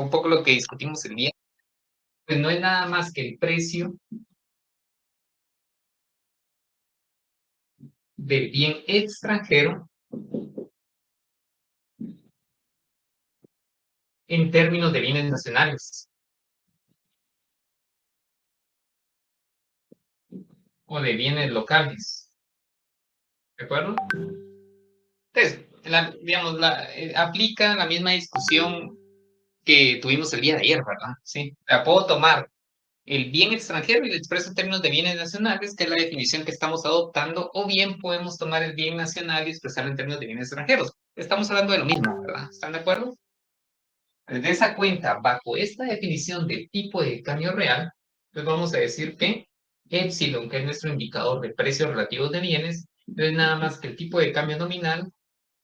un poco lo que discutimos el día, pues no es nada más que el precio del bien extranjero en términos de bienes nacionales o de bienes locales, ¿de acuerdo? Entonces, digamos, aplica la misma discusión que tuvimos el día de ayer, ¿verdad? Sí, la puedo tomar el bien extranjero y lo expreso en términos de bienes nacionales, que es la definición que estamos adoptando, o bien podemos tomar el bien nacional y expresarlo en términos de bienes extranjeros. Estamos hablando de lo mismo, ¿verdad? ¿Están de acuerdo? De esa cuenta, bajo esta definición del tipo de cambio real, pues vamos a decir que epsilon, que es nuestro indicador de precios relativos de bienes, no es nada más que el tipo de cambio nominal,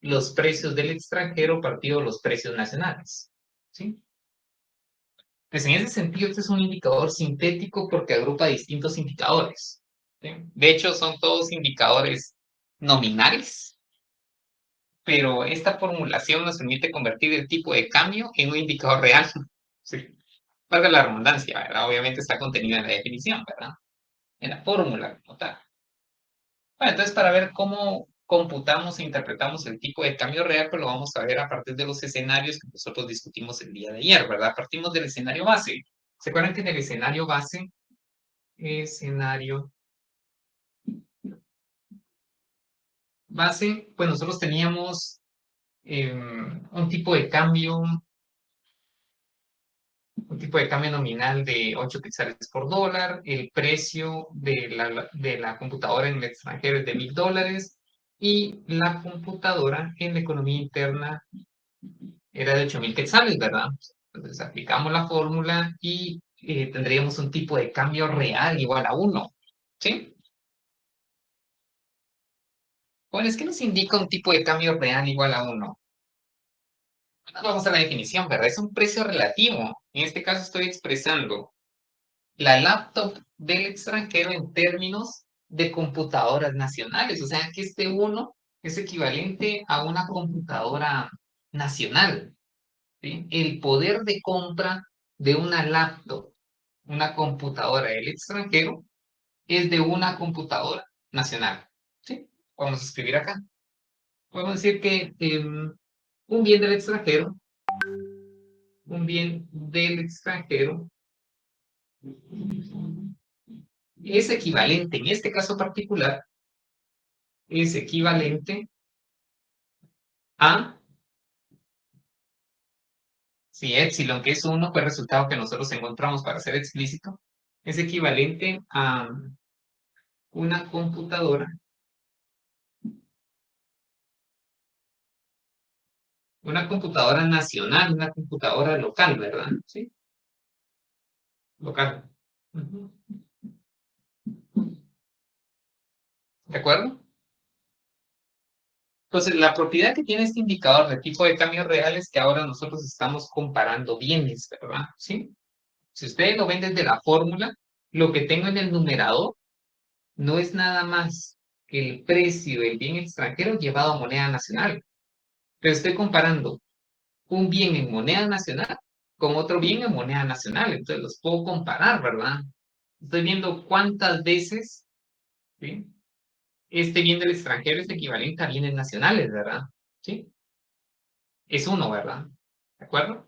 los precios del extranjero partido los precios nacionales. ¿Sí? Pues en ese sentido, este es un indicador sintético porque agrupa distintos indicadores. ¿Sí? De hecho, son todos indicadores nominales, pero esta formulación nos permite convertir el tipo de cambio en un indicador real. Sí. Valga la redundancia, ¿verdad? Obviamente está contenido en la definición, ¿verdad? En la fórmula como tal. Bueno, entonces para ver cómo computamos e interpretamos el tipo de cambio real, pues lo vamos a ver a partir de los escenarios que nosotros discutimos el día de ayer, ¿verdad? Partimos del escenario base. ¿Se acuerdan que en el escenario base, pues nosotros teníamos un tipo de cambio, nominal de 8 quetzales por dólar, el precio de la computadora en el extranjero es de $1,000 y la computadora en la economía interna era de 8,000 quetzales, ¿verdad? Entonces aplicamos la fórmula y tendríamos un tipo de cambio real igual a 1, ¿sí? Bueno, es que nos indica un tipo de cambio real igual a 1. Vamos a la definición, ¿verdad? Es un precio relativo. En este caso estoy expresando la laptop del extranjero en términos de computadoras nacionales. O sea, que este uno es equivalente a una computadora nacional. ¿Sí? El poder de compra de una laptop, una computadora del extranjero, es de una computadora nacional. ¿Sí? Vamos a escribir acá. Podemos decir que un bien del extranjero, es equivalente, en este caso particular, es equivalente a, si epsilon, que es 1, fue el resultado que nosotros encontramos para ser explícito, es equivalente a una computadora nacional, una computadora local, ¿verdad? Sí, local. Ujú. ¿De acuerdo? Entonces, la propiedad que tiene este indicador de tipo de cambio real es que ahora nosotros estamos comparando bienes, ¿verdad? ¿Sí? Si ustedes lo ven desde la fórmula, lo que tengo en el numerador no es nada más que el precio del bien extranjero llevado a moneda nacional. Pero estoy comparando un bien en moneda nacional con otro bien en moneda nacional. Entonces los puedo comparar, ¿verdad? Estoy viendo cuántas veces, ¿sí? Este bien del extranjero es equivalente a bienes nacionales, ¿verdad? ¿Sí? Es uno, ¿verdad? ¿De acuerdo?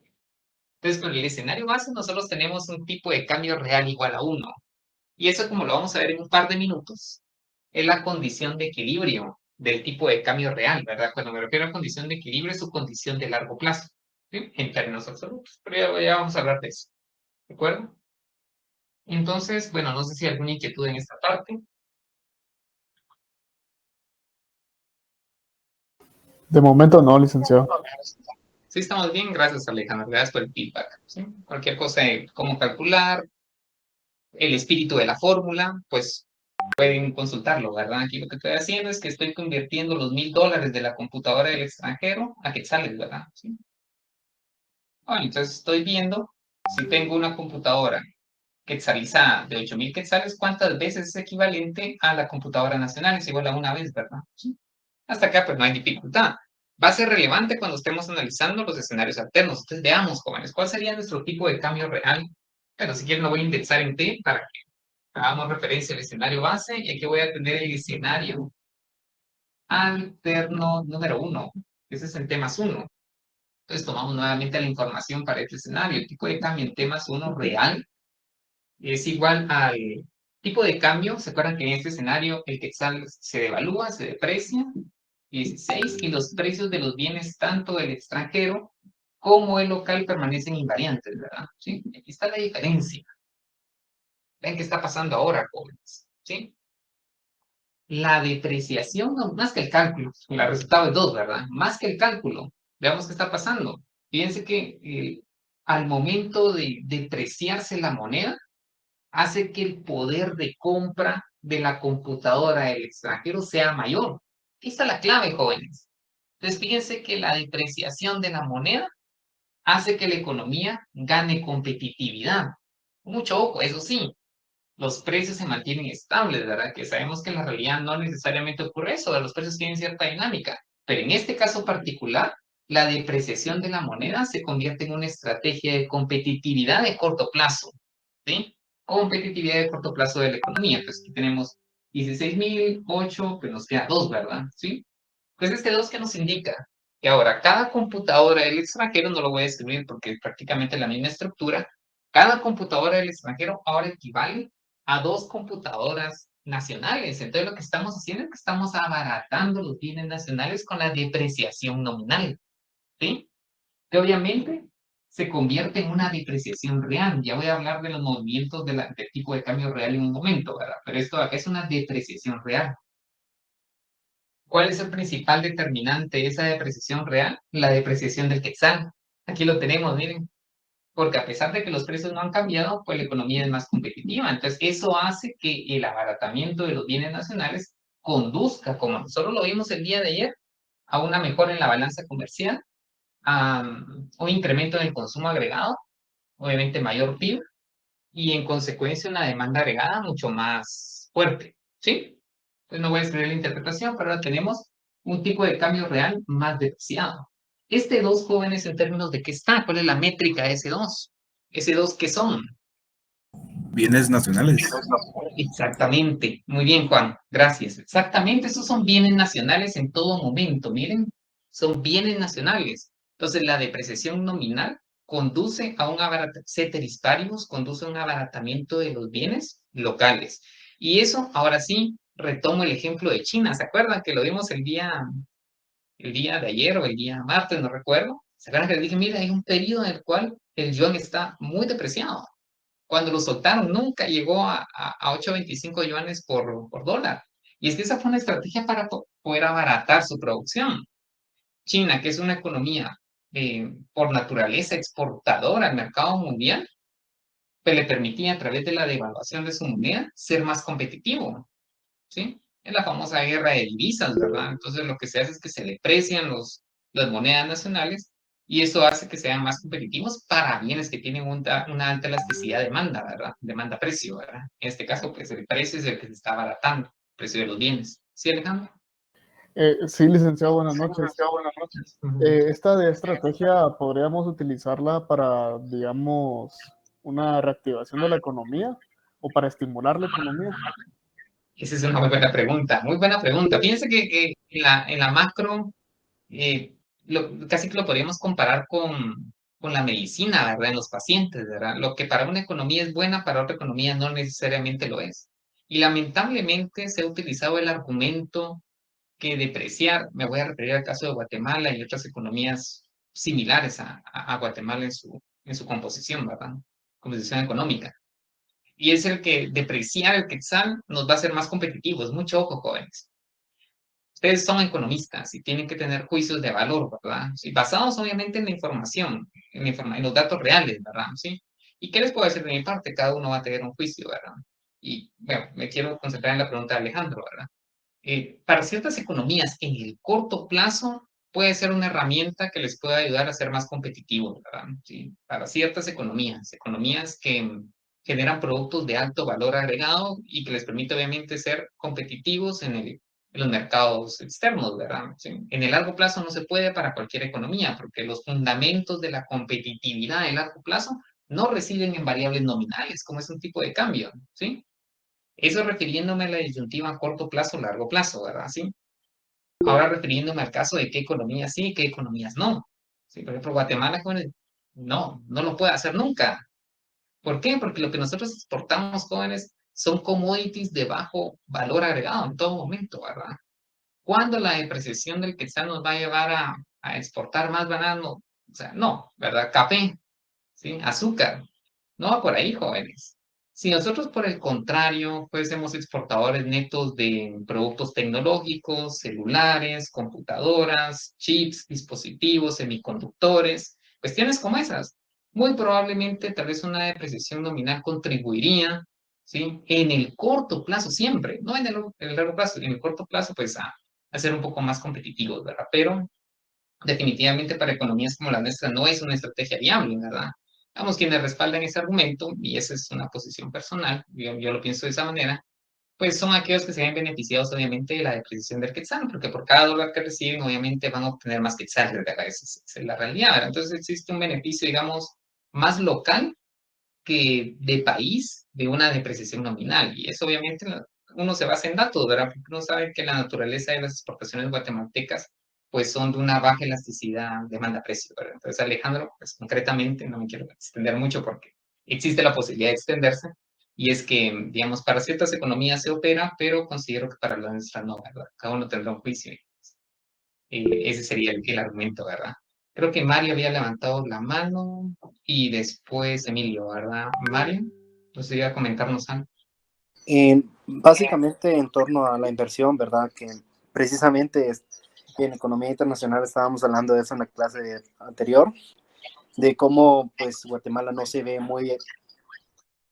Entonces, con el escenario base, nosotros tenemos un tipo de cambio real igual a uno. Y eso, como lo vamos a ver en un par de minutos, es la condición de equilibrio del tipo de cambio real, ¿verdad? Cuando me refiero a condición de equilibrio, es su condición de largo plazo, ¿sí? En términos absolutos. Pero ya vamos a hablar de eso, ¿de acuerdo? Entonces, bueno, no sé si hay alguna inquietud en esta parte. De momento no, licenciado. Sí, estamos bien, gracias Alejandro, gracias por el feedback, ¿sí? Cualquier cosa de cómo calcular, el espíritu de la fórmula, pues pueden consultarlo, ¿verdad? Aquí lo que estoy haciendo es que estoy convirtiendo los $1,000 de la computadora del extranjero a quetzales, ¿verdad? ¿Sí? Bueno, entonces estoy viendo si tengo una computadora quetzalizada de 8,000 quetzales, ¿cuántas veces es equivalente a la computadora nacional? Es igual a una vez, ¿verdad? ¿Sí? Hasta acá pues no hay dificultad. va a ser relevante cuando estemos analizando los escenarios alternos. Entonces, veamos, jóvenes, ¿cuál sería nuestro tipo de cambio real? Bueno, si quieren lo voy a indexar en T para que hagamos referencia al escenario base, y aquí voy a tener el escenario alterno número 1. Ese es el T más 1. Entonces, tomamos nuevamente la información para este escenario. El tipo de cambio en T más 1 real es igual al tipo de cambio. ¿Se acuerdan que en este escenario el quetzal se devalúa, se deprecia? 16, y los precios de los bienes, tanto del extranjero como el local, permanecen invariantes, ¿verdad? ¿Sí? Aquí está la diferencia. Ven qué está pasando ahora, jóvenes. ¿Sí? La depreciación, no, más que el cálculo, el resultado es 2, ¿verdad? Más que el cálculo. Veamos qué está pasando. Fíjense que al momento de depreciarse la moneda, hace que el poder de compra de la computadora del extranjero sea mayor. Aquí está la clave, jóvenes. Entonces, fíjense que la depreciación de la moneda hace que la economía gane competitividad. Mucho ojo, eso sí, los precios se mantienen estables, ¿verdad? Que sabemos que en la realidad no necesariamente ocurre eso, los precios tienen cierta dinámica, pero en este caso particular, la depreciación de la moneda se convierte en una estrategia de competitividad de corto plazo, ¿sí? Competitividad de corto plazo de la economía. Pues aquí tenemos 16.008, pues nos queda 2, ¿verdad? ¿Sí? Pues este 2 que nos indica que ahora cada computadora del extranjero, no lo voy a escribir porque es prácticamente la misma estructura, cada computadora del extranjero ahora equivale a 2 computadoras nacionales. Entonces lo que estamos haciendo es que estamos abaratando los bienes nacionales con la depreciación nominal, ¿sí? Que obviamente se convierte en una depreciación real. Ya voy a hablar de los movimientos del tipo de cambio real en un momento, ¿verdad? Pero esto acá es una depreciación real. ¿Cuál es el principal determinante de esa depreciación real? La depreciación del quetzal. Aquí lo tenemos, miren. Porque a pesar de que los precios no han cambiado, pues la economía es más competitiva. Entonces, eso hace que el abaratamiento de los bienes nacionales conduzca, como nosotros lo vimos el día de ayer, a una mejora en la balanza comercial, a un incremento en el consumo agregado, obviamente mayor PIB, y en consecuencia una demanda agregada mucho más fuerte, ¿sí? Pues no voy a escribir la interpretación, pero ahora tenemos un tipo de cambio real más depreciado. Este 2, jóvenes, en términos de qué está, ¿cuál es la métrica de ese 2? ¿Ese 2 qué son? Bienes nacionales. Exactamente. Muy bien, Juan. Gracias. Exactamente, esos son bienes nacionales en todo momento. Miren, son bienes nacionales. Entonces, la depreciación nominal conduce a un abaratamiento, ceteris paribus, conduce a un abaratamiento de los bienes locales. Y eso, ahora sí, retomo el ejemplo de China. ¿Se acuerdan que lo vimos el día de ayer o el día martes, no recuerdo? ¿Se acuerdan que les dije, mira, hay un periodo en el cual el yuan está muy depreciado? Cuando lo soltaron, nunca llegó a 8.25 yuanes por dólar. Y es que esa fue una estrategia para poder abaratar su producción. China, que es una economía por naturaleza exportadora al mercado mundial, pues le permitía a través de la devaluación de su moneda ser más competitivo, ¿sí? Es la famosa guerra de divisas, ¿verdad? Entonces lo que se hace es que se deprecian las monedas nacionales y eso hace que sean más competitivos para bienes que tienen una alta elasticidad de demanda, ¿verdad? Demanda-precio, ¿verdad? En este caso, pues el precio es el que se está abaratando, el precio de los bienes. ¿Sí, Alejandro? Sí, licenciado, buenas noches. Buenas noches. Ujú. Esta de estrategia podríamos utilizarla para, digamos, una reactivación de la economía o para estimular la economía. Esa es una muy buena pregunta, muy buena pregunta. Fíjense que en la macro eh, casi que lo podríamos comparar con la medicina, ¿verdad? En los pacientes, ¿verdad? Lo que para una economía es buena, para otra economía no necesariamente lo es. Y lamentablemente se ha utilizado el argumento que depreciar, me voy a referir al caso de Guatemala y otras economías similares a Guatemala en su composición, ¿verdad? Composición económica. Y es el que depreciar el quetzal nos va a hacer más competitivos. Mucho ojo, jóvenes. Ustedes son economistas y tienen que tener juicios de valor, ¿verdad? Sí, basados obviamente en la información, en los datos reales, ¿verdad? ¿Sí? ¿Y qué les puedo decir de mi parte? Cada uno va a tener un juicio, ¿verdad? Y bueno, me quiero concentrar en la pregunta de Alejandro, ¿verdad? Para ciertas economías, en el corto plazo, puede ser una herramienta que les pueda ayudar a ser más competitivos, ¿verdad? ¿Sí? Para ciertas economías, economías que generan productos de alto valor agregado y que les permite obviamente ser competitivos en en los mercados externos, ¿verdad? ¿Sí? En el largo plazo no se puede para cualquier economía, porque los fundamentos de la competitividad a largo plazo no residen en variables nominales, como es un tipo de cambio, ¿sí? Eso refiriéndome a la disyuntiva a corto plazo, largo plazo, ¿verdad? ¿Sí? Ahora refiriéndome al caso de qué economías sí y qué economías no. ¿Sí? Por ejemplo, Guatemala, jóvenes, no lo puede hacer nunca. ¿Por qué? Porque lo que nosotros exportamos, jóvenes, son commodities de bajo valor agregado en todo momento, ¿verdad? ¿Cuándo la depreciación del quetzal nos va a llevar a exportar más banano? O sea, no, ¿verdad? Café, ¿sí? Azúcar. No va por ahí, jóvenes. Si nosotros, por el contrario, fuésemos exportadores netos de productos tecnológicos, celulares, computadoras, chips, dispositivos, semiconductores, cuestiones como esas, muy probablemente tal vez una depreciación nominal contribuiría, ¿sí? En el corto plazo siempre, no en el largo plazo, en el corto plazo, pues a ser un poco más competitivos, ¿verdad? Pero definitivamente para economías como la nuestra no es una estrategia viable, ¿verdad? Vamos, quienes respaldan ese argumento, y esa es una posición personal, yo lo pienso de esa manera, pues son aquellos que se ven beneficiados obviamente de la depreciación del quetzal, porque por cada dólar que reciben obviamente van a obtener más quetzales, ¿verdad? Esa es la realidad, ¿verdad? Entonces existe un beneficio, digamos, más local que de país de una depreciación nominal. Y eso obviamente uno se basa en datos, ¿verdad? Porque uno sabe que la naturaleza de las exportaciones guatemaltecas pues son de una baja elasticidad demanda-precio, ¿verdad? Entonces, Alejandro, pues concretamente, no me quiero extender mucho porque existe la posibilidad de extenderse, y es que, digamos, para ciertas economías se opera, pero considero que para la nuestra no, ¿verdad? Cada uno tendrá un juicio. Ese sería el argumento, ¿verdad? Creo que Mario había levantado la mano y después Emilio, ¿verdad? Mario, no sé, iba a comentarnos algo. Básicamente en torno a la inversión, ¿verdad? Que precisamente en economía internacional estábamos hablando de eso en la clase anterior, de cómo pues Guatemala no se ve muy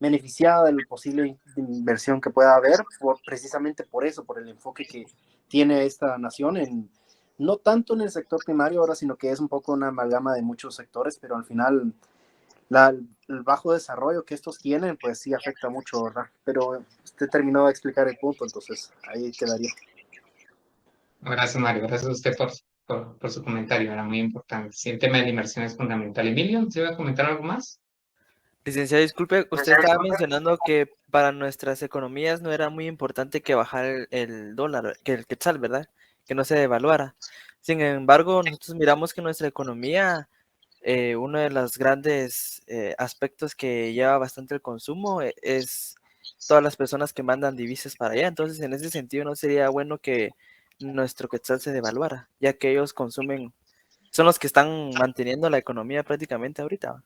beneficiada de la posible inversión que pueda haber, precisamente por eso, por el enfoque que tiene esta nación no tanto en el sector primario ahora, sino que es un poco una amalgama de muchos sectores, pero al final el bajo desarrollo que estos tienen, pues sí afecta mucho, ¿verdad? Pero usted terminó de explicar el punto, entonces ahí quedaría. Gracias, Mario. Gracias a usted por su comentario, era muy importante. Sí, el tema de la inversión es fundamental. Emilio, ¿se iba a comentar algo más? Licenciado, disculpe, usted estaba mencionando que para nuestras economías no era muy importante que bajara el dólar, que el quetzal, ¿verdad? Que no se devaluara. Sin embargo, nosotros miramos que nuestra economía, uno de los grandes aspectos que lleva bastante el consumo es todas las personas que mandan divisas para allá. Entonces, en ese sentido, no sería bueno que nuestro quetzal se devaluara, ya que ellos consumen, son los que están manteniendo la economía prácticamente ahorita.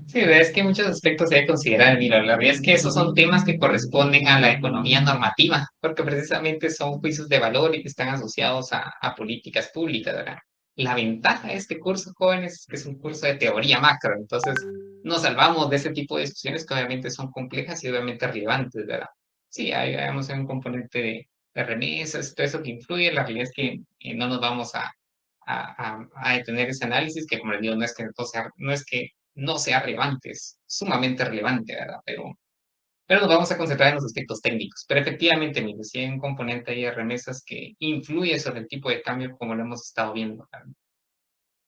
Sí, es que muchos aspectos se deben considerar. Mira, la verdad es que esos son temas que corresponden a la economía normativa, porque precisamente son juicios de valor y que están asociados a políticas públicas, ¿verdad? La ventaja de este curso, jóvenes, es que es un curso de teoría macro, entonces nos salvamos de ese tipo de discusiones que obviamente son complejas y obviamente relevantes, ¿verdad? Sí, hay un componente de remesas, todo eso que influye. La realidad es que no nos vamos a detener ese análisis, que como les digo, no es que no sea relevante, es sumamente relevante, ¿verdad? Pero nos vamos a concentrar en los aspectos técnicos. Pero efectivamente, mire, sí hay un componente ahí de remesas que influye sobre el tipo de cambio, como lo hemos estado viendo, ¿verdad?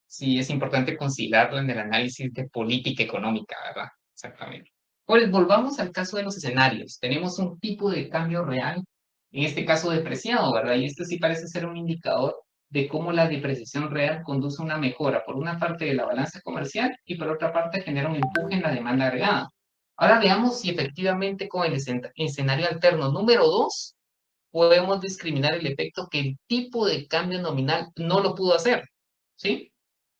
Sí, es importante considerarlo en el análisis de política económica, ¿verdad? Exactamente. Pues volvamos al caso de los escenarios. Tenemos un tipo de cambio real, en este caso depreciado, ¿verdad? Y este sí parece ser un indicador de cómo la depreciación real conduce a una mejora, por una parte de la balanza comercial y por otra parte genera un empuje en la demanda agregada. Ahora veamos si efectivamente con el escenario alterno número 2 podemos discriminar el efecto que el tipo de cambio nominal no lo pudo hacer, ¿sí?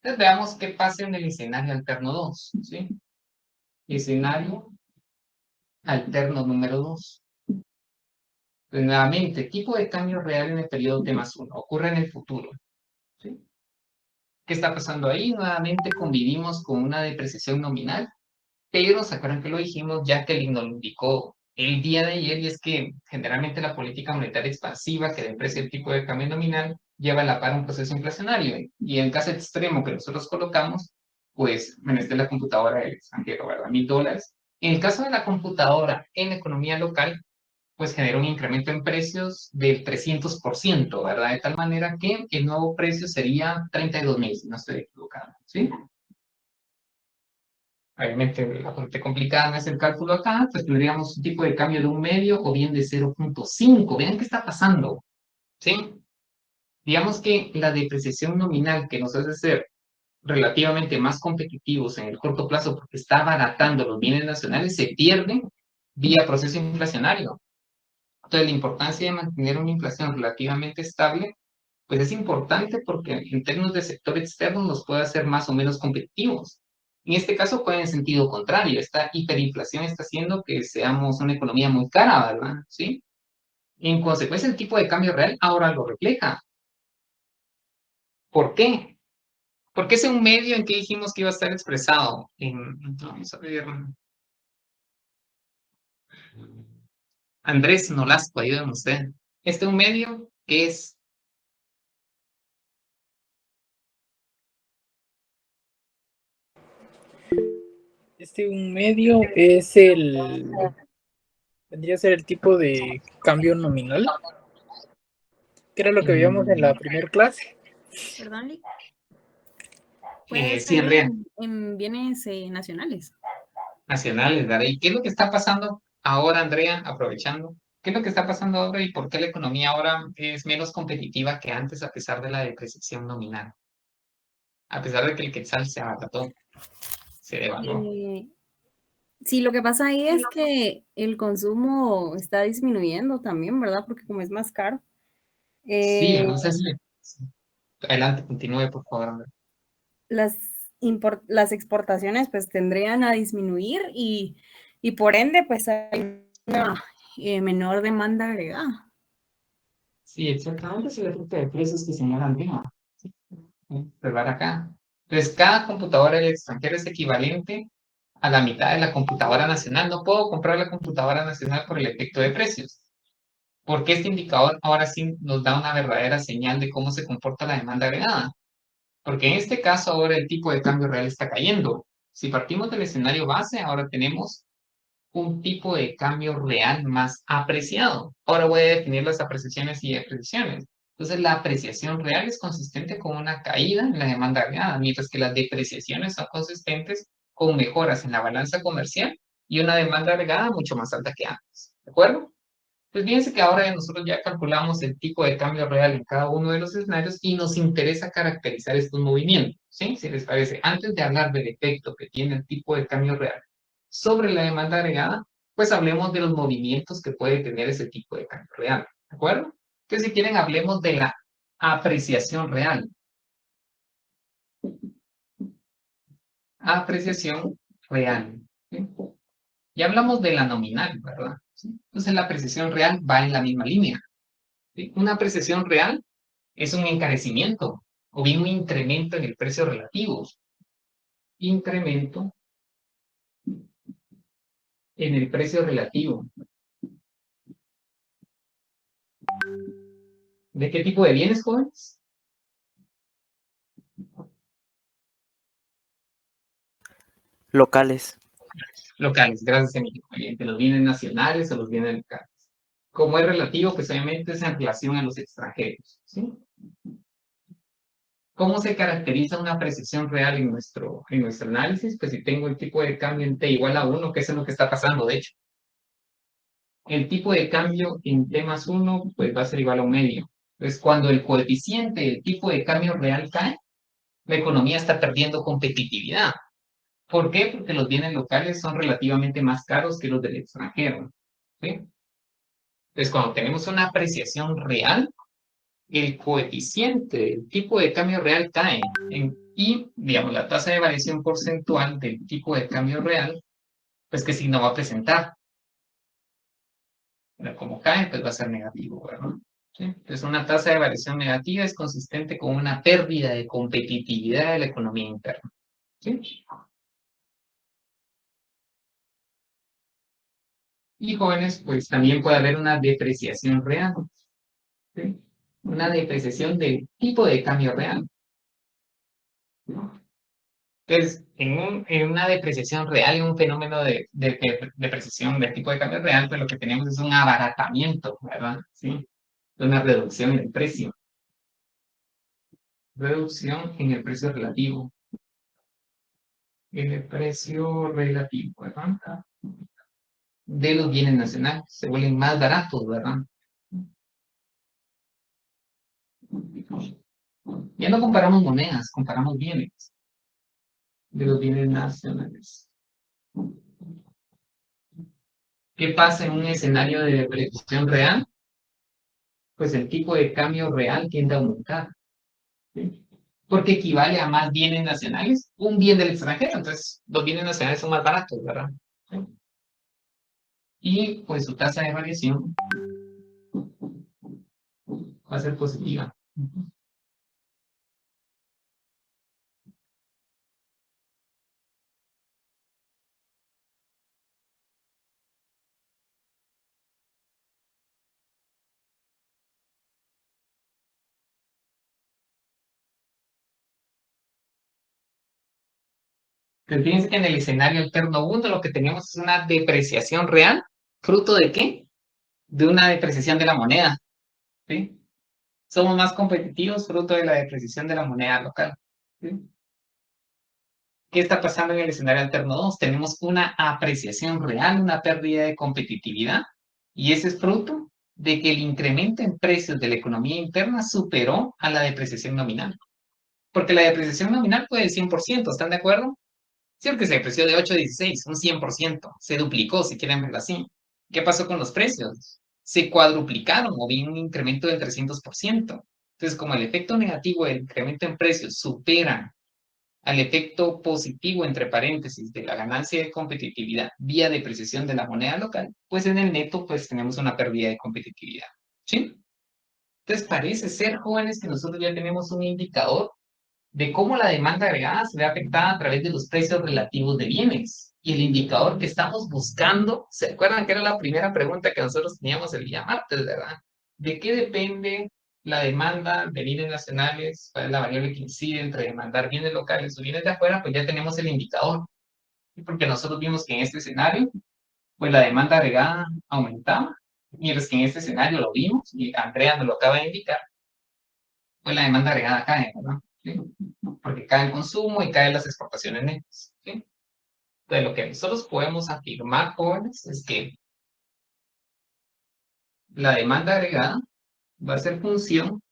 Entonces veamos qué pasa en el escenario alterno 2, ¿sí? Escenario alterno número 2. Pues nuevamente, tipo de cambio real en el periodo T más 1. Ocurre en el futuro, ¿sí? ¿Qué está pasando ahí? Nuevamente convivimos con una depreciación nominal, pero ¿se acuerdan que lo dijimos? Ya que nos lo indicó el día de ayer, y es que generalmente la política monetaria expansiva que deprecia el tipo de cambio nominal lleva a la par un proceso inflacionario. Y en el caso extremo que nosotros colocamos, pues, bueno, esta es la computadora del extranjero, ¿verdad? $1,000. En el caso de la computadora en la economía local, pues genera un incremento en precios del 300%, ¿verdad? De tal manera que el nuevo precio sería 32,000, si no estoy equivocado, ¿sí? Obviamente la parte complicada no es el cálculo acá, pues tendríamos un tipo de cambio de 1 medio o bien de 0,5. Vean qué está pasando, ¿sí? Digamos que la depreciación nominal que nos hace ser relativamente más competitivos en el corto plazo porque está abaratando los bienes nacionales se pierde vía proceso inflacionario. Entonces, la importancia de mantener una inflación relativamente estable, pues es importante porque en términos de sector externo nos puede hacer más o menos competitivos. En este caso puede en sentido contrario. Esta hiperinflación está haciendo que seamos una economía muy cara, ¿verdad? ¿Sí? En consecuencia, el tipo de cambio real ahora lo refleja. ¿Por qué? Porque es un medio en que dijimos que iba a estar expresado. Vamos a ver. Andrés Nolasco, ayúdenme usted. Este es un medio que es Un medio vendría a ser el tipo de cambio nominal, que era lo que veíamos en la primera clase. Perdón, Lee. Puede sí, ser Andrea, en bienes nacionales. nacionales, ¿verdad? ¿Y qué es lo que está pasando ahora, Andrea, aprovechando? ¿Qué es lo que está pasando ahora y por qué la economía ahora es menos competitiva que antes a pesar de la depreciación nominal? A pesar de que el quetzal se abarató, se devaluó. Sí, lo que pasa ahí es que el consumo está disminuyendo también, ¿verdad? Porque como es más caro. Sí, no sé si... Adelante, continúe, por favor, Andrea. Las exportaciones pues tendrían a disminuir y por ende pues hay una menor demanda agregada. Sí, exactamente, es el efecto de precios que señala Andrea. Observar acá. Entonces, cada computadora del extranjero es equivalente a la mitad de la computadora nacional. No puedo comprar la computadora nacional por el efecto de precios. Porque este indicador ahora sí nos da una verdadera señal de cómo se comporta la demanda agregada. Porque en este caso ahora el tipo de cambio real está cayendo. Si partimos del escenario base, ahora tenemos un tipo de cambio real más apreciado. Ahora voy a definir las apreciaciones y depreciaciones. Entonces, la apreciación real es consistente con una caída en la demanda agregada, mientras que las depreciaciones son consistentes con mejoras en la balanza comercial y una demanda agregada mucho más alta que antes. ¿De acuerdo? Pues fíjense que ahora nosotros ya calculamos el tipo de cambio real en cada uno de los escenarios y nos interesa caracterizar estos movimientos, ¿sí? Si les parece, antes de hablar del efecto que tiene el tipo de cambio real sobre la demanda agregada, pues hablemos de los movimientos que puede tener ese tipo de cambio real, ¿de acuerdo? Entonces, si quieren, hablemos de la apreciación real. Apreciación real, ¿sí? Ya hablamos de la nominal, ¿verdad? ¿Sí? Entonces, la apreciación real va en la misma línea, ¿sí? Una apreciación real es un encarecimiento o bien un incremento en el precio relativo. Incremento en el precio relativo. ¿De qué tipo de bienes, jóvenes? Locales. Locales, gracias, Emilio. Muy bien, de los bienes nacionales o los bienes locales. Como es relativo, pues obviamente es en relación a los extranjeros, ¿sí? ¿Cómo se caracteriza una apreciación real en nuestro análisis? Pues si tengo el tipo de cambio en t igual a 1, que es lo que está pasando, de hecho. El tipo de cambio en t más 1, pues va a ser igual a 1 medio. Entonces, cuando el coeficiente del tipo de cambio real cae, la economía está perdiendo competitividad. ¿Por qué? Porque los bienes locales son relativamente más caros que los del extranjero, ¿sí? Entonces, cuando tenemos una apreciación real, el coeficiente del tipo de cambio real cae. Y, digamos, la tasa de variación porcentual del tipo de cambio real, pues, ¿qué signo va a presentar? Pero como cae, pues va a ser negativo, ¿verdad? ¿Sí? Entonces, una tasa de variación negativa es consistente con una pérdida de competitividad de la economía interna, ¿sí? Y jóvenes, pues también puede haber una depreciación real, ¿sí? Una depreciación del tipo de cambio real, ¿no? Entonces, en una depreciación real, en un fenómeno de depreciación del tipo de cambio real, pues lo que tenemos es un abaratamiento, ¿verdad? ¿Sí? Una reducción en el precio. Reducción en el precio relativo. En el precio relativo, ¿verdad? De los bienes nacionales. Se vuelven más baratos, ¿verdad? Ya no comparamos monedas, comparamos bienes. De los bienes nacionales. ¿Qué pasa en un escenario de depreciación real? Pues el tipo de cambio real tiende a aumentar, ¿sí? Porque equivale a más bienes nacionales, un bien del extranjero, entonces los bienes nacionales son más baratos, ¿verdad? ¿Sí? Y pues su tasa de variación va a ser positiva. Pero fíjense que en el escenario alterno 1 lo que tenemos es una depreciación real, ¿fruto de qué? De una depreciación de la moneda, ¿sí? Somos más competitivos fruto de la depreciación de la moneda local, ¿sí? ¿Qué está pasando en el escenario alterno 2? Tenemos una apreciación real, una pérdida de competitividad, y ese es fruto de que el incremento en precios de la economía interna superó a la depreciación nominal. Porque la depreciación nominal fue del 100%, ¿están de acuerdo? Sí, porque se depreció de 8 a 16, un 100%. Se duplicó, si quieren verlo así. ¿Qué pasó con los precios? Se cuadruplicaron o bien un incremento del 300%. Entonces, como el efecto negativo del incremento en precios supera al efecto positivo, entre paréntesis, de la ganancia de competitividad vía depreciación de la moneda local, pues en el neto pues tenemos una pérdida de competitividad. ¿Sí? Entonces parece ser, jóvenes, que nosotros ya tenemos un indicador de cómo la demanda agregada se ve afectada a través de los precios relativos de bienes. Y el indicador que estamos buscando, ¿se acuerdan que era la primera pregunta que nosotros teníamos el día martes, verdad? ¿De qué depende la demanda de bienes nacionales? ¿Cuál es la variable que incide entre demandar bienes locales o bienes de afuera? Pues ya tenemos el indicador. Porque nosotros vimos que en este escenario, pues la demanda agregada aumentaba, mientras que en este escenario lo vimos, y Andrea nos lo acaba de indicar, pues la demanda agregada cae, ¿verdad? ¿Sí? Porque cae el consumo y caen las exportaciones netas, ¿sí? Entonces, lo que nosotros podemos afirmar, jóvenes, es que la demanda agregada va a ser función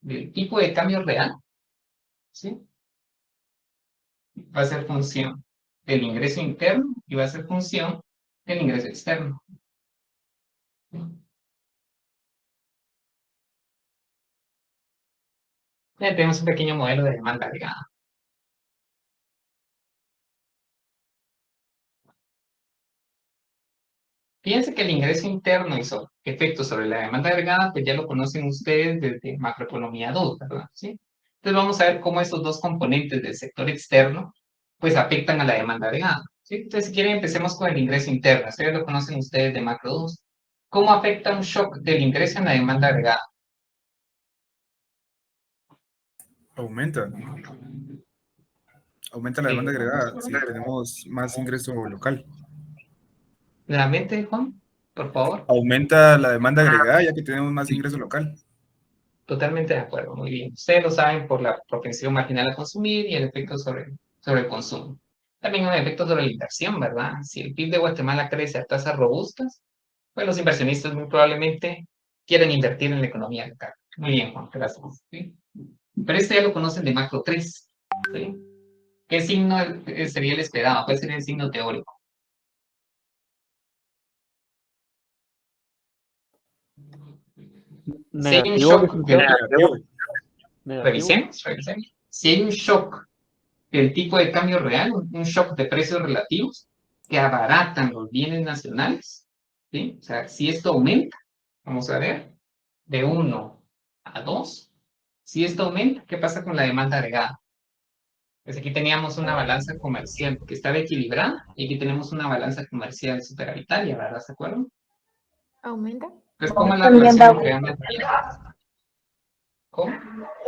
del tipo de cambio real, ¿sí? Va a ser función del ingreso interno y va a ser función del ingreso externo. ¿Sí? Ya tenemos un pequeño modelo de demanda agregada. Fíjense que el ingreso interno y su efecto sobre la demanda agregada, pues ya lo conocen ustedes desde macroeconomía 2, ¿verdad? ¿Sí? Entonces vamos a ver cómo estos dos componentes del sector externo, pues afectan a la demanda agregada, ¿sí? Entonces, si quieren, empecemos con el ingreso interno. Esto ya lo conocen ustedes de macro 2. ¿Cómo afecta un shock del ingreso en la demanda agregada? Aumenta. Aumenta la demanda agregada si tenemos más ingreso local. Nuevamente, Juan, por favor. Aumenta la demanda agregada ya que tenemos más ingreso local. Totalmente de acuerdo, muy bien. Ustedes lo saben por la propensión marginal a consumir y el efecto sobre el consumo. También hay un efecto sobre la inversión, ¿verdad? Si el PIB de Guatemala crece a tasas robustas, pues los inversionistas muy probablemente quieren invertir en la economía local. Muy bien, Juan, gracias. ¿Sí? Pero esto ya lo conocen de macro 3. ¿Sí? ¿Qué signo sería el esperado? ¿Cuál sería el signo teórico? Si hay un Negativo, shock, licenciado. Negativo. revisemos. Si hay un shock del tipo de cambio real, un shock de precios relativos que abaratan los bienes nacionales, ¿sí? O sea, si esto aumenta, vamos a ver, de 1 a 2, si esto aumenta, ¿qué pasa con la demanda agregada? Pues aquí teníamos una balanza comercial que estaba equilibrada y aquí tenemos una balanza comercial superavitaria, ¿verdad? ¿Se acuerdan? ¿Aumenta? Entonces, ¿cómo es la relación realmente? ¿Cómo?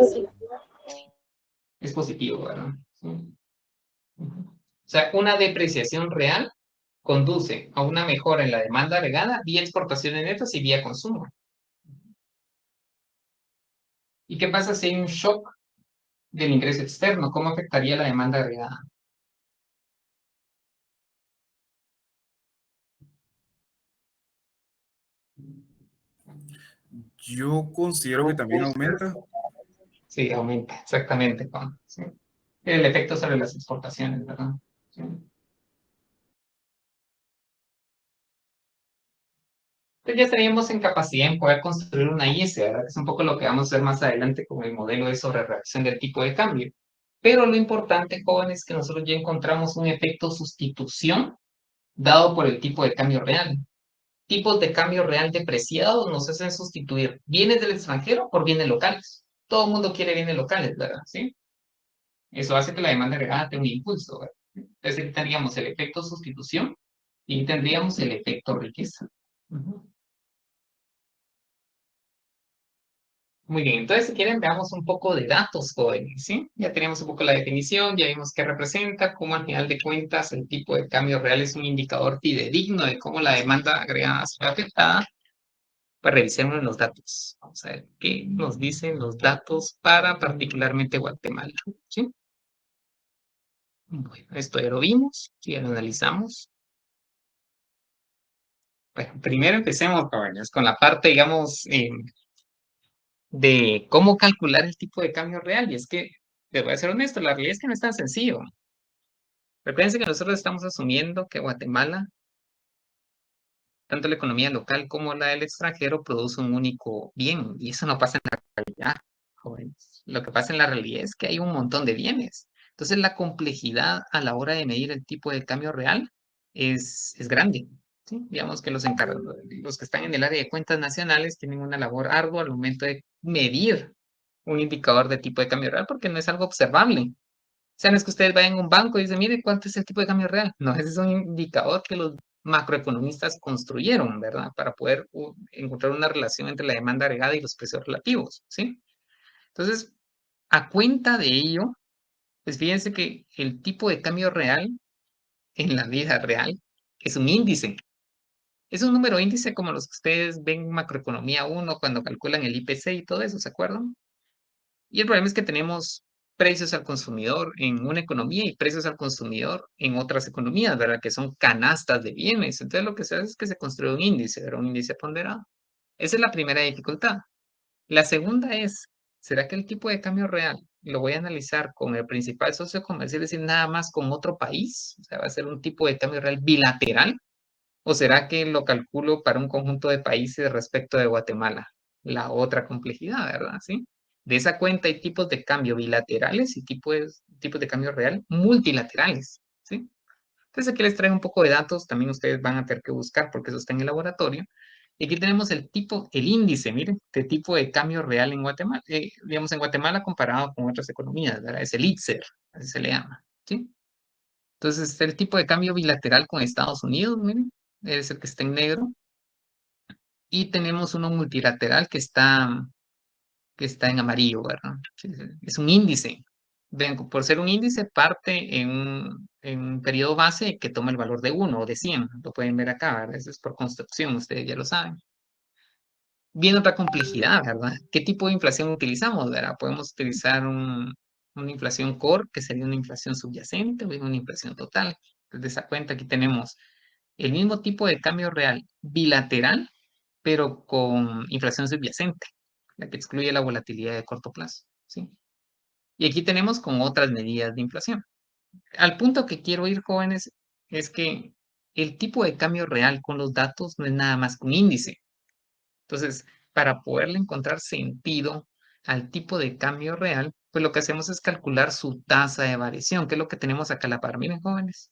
Sí. Es positivo, ¿verdad? Sí. O sea, una depreciación real conduce a una mejora en la demanda agregada vía exportaciones netas y vía consumo. ¿Y qué pasa si hay un shock del ingreso externo? ¿Cómo afectaría la demanda agregada? Yo considero que también aumenta. Sí, aumenta, exactamente. Sí. El efecto sobre las exportaciones, ¿verdad? Sí. Entonces ya estaríamos en capacidad en poder construir una IS, ¿verdad? Que es un poco lo que vamos a ver más adelante con el modelo de sobrereacción del tipo de cambio. Pero lo importante, jóvenes, es que nosotros ya encontramos un efecto sustitución dado por el tipo de cambio real. Tipos de cambio real depreciados nos hacen sustituir bienes del extranjero por bienes locales. Todo el mundo quiere bienes locales, ¿verdad? ¿Sí? Eso hace que la demanda agregada tenga un impulso, ¿verdad? Entonces aquí tendríamos el efecto sustitución y tendríamos el efecto riqueza. Muy bien, entonces si quieren veamos un poco de datos, jóvenes, ¿sí? Ya tenemos un poco la definición, ya vimos qué representa, cómo al final de cuentas el tipo de cambio real es un indicador fidedigno de cómo la demanda agregada se ve afectada. Pues revisemos los datos. Vamos a ver qué nos dicen los datos para particularmente Guatemala, ¿sí? Bueno, esto ya lo vimos, ya lo analizamos. Bueno, primero empecemos, jóvenes, con la parte, digamos, de cómo calcular el tipo de cambio real. Y es que, les voy a ser honesto, la realidad es que no es tan sencillo. Recuerden que nosotros estamos asumiendo que Guatemala, tanto la economía local como la del extranjero, produce un único bien. Y eso no pasa en la realidad, jóvenes. Lo que pasa en la realidad es que hay un montón de bienes. Entonces, la complejidad a la hora de medir el tipo de cambio real es grande. ¿Sí? Digamos que los que están en el área de cuentas nacionales tienen una labor ardua al momento de medir un indicador de tipo de cambio real porque no es algo observable. O sea, no es que ustedes vayan a un banco y dicen, mire, ¿cuánto es el tipo de cambio real? No, ese es un indicador que los macroeconomistas construyeron, ¿verdad? Para poder encontrar una relación entre la demanda agregada y los precios relativos, ¿sí? Entonces, a cuenta de ello, pues fíjense que el tipo de cambio real en la vida real es un índice. Es un número índice como los que ustedes ven en macroeconomía 1 cuando calculan el IPC y todo eso, ¿se acuerdan? Y el problema es que tenemos precios al consumidor en una economía y precios al consumidor en otras economías, ¿verdad? Que son canastas de bienes. Entonces lo que se hace es que se construye un índice, ¿verdad? Un índice ponderado. Esa es la primera dificultad. La segunda es, ¿será que el tipo de cambio real lo voy a analizar con el principal socio comercial, es decir, nada más con otro país? O sea, ¿va a ser un tipo de cambio real bilateral? ¿O será que lo calculo para un conjunto de países respecto de Guatemala? La otra complejidad, ¿verdad? ¿Sí? De esa cuenta hay tipos de cambio bilaterales y tipos de cambio real multilaterales, ¿sí? Entonces aquí les traigo un poco de datos, también ustedes van a tener que buscar porque eso está en el laboratorio. Y aquí tenemos el índice, miren, de tipo de cambio real en Guatemala, digamos en Guatemala comparado con otras economías, ¿verdad? Es el ITSER, así se le llama, ¿sí? Entonces está el tipo de cambio bilateral con Estados Unidos, miren, es el que está en negro. Y tenemos uno multilateral que está en amarillo, ¿verdad? Sí, sí, es un índice. Ven, por ser un índice, parte en un periodo base que toma el valor de 1 o de 100. Lo pueden ver acá, ¿verdad? Eso es por construcción, ustedes ya lo saben. Viene otra complejidad, ¿verdad? ¿Qué tipo de inflación utilizamos, verdad? Podemos utilizar una inflación core, que sería una inflación subyacente, o bien una inflación total. Desde esa cuenta aquí tenemos el mismo tipo de cambio real bilateral, pero con inflación subyacente, la que excluye la volatilidad de corto plazo, ¿sí? Y aquí tenemos con otras medidas de inflación. Al punto que quiero ir, jóvenes, es que el tipo de cambio real con los datos no es nada más que un índice. Entonces, para poderle encontrar sentido al tipo de cambio real, pues lo que hacemos es calcular su tasa de variación, que es lo que tenemos acá a la par. Miren, jóvenes,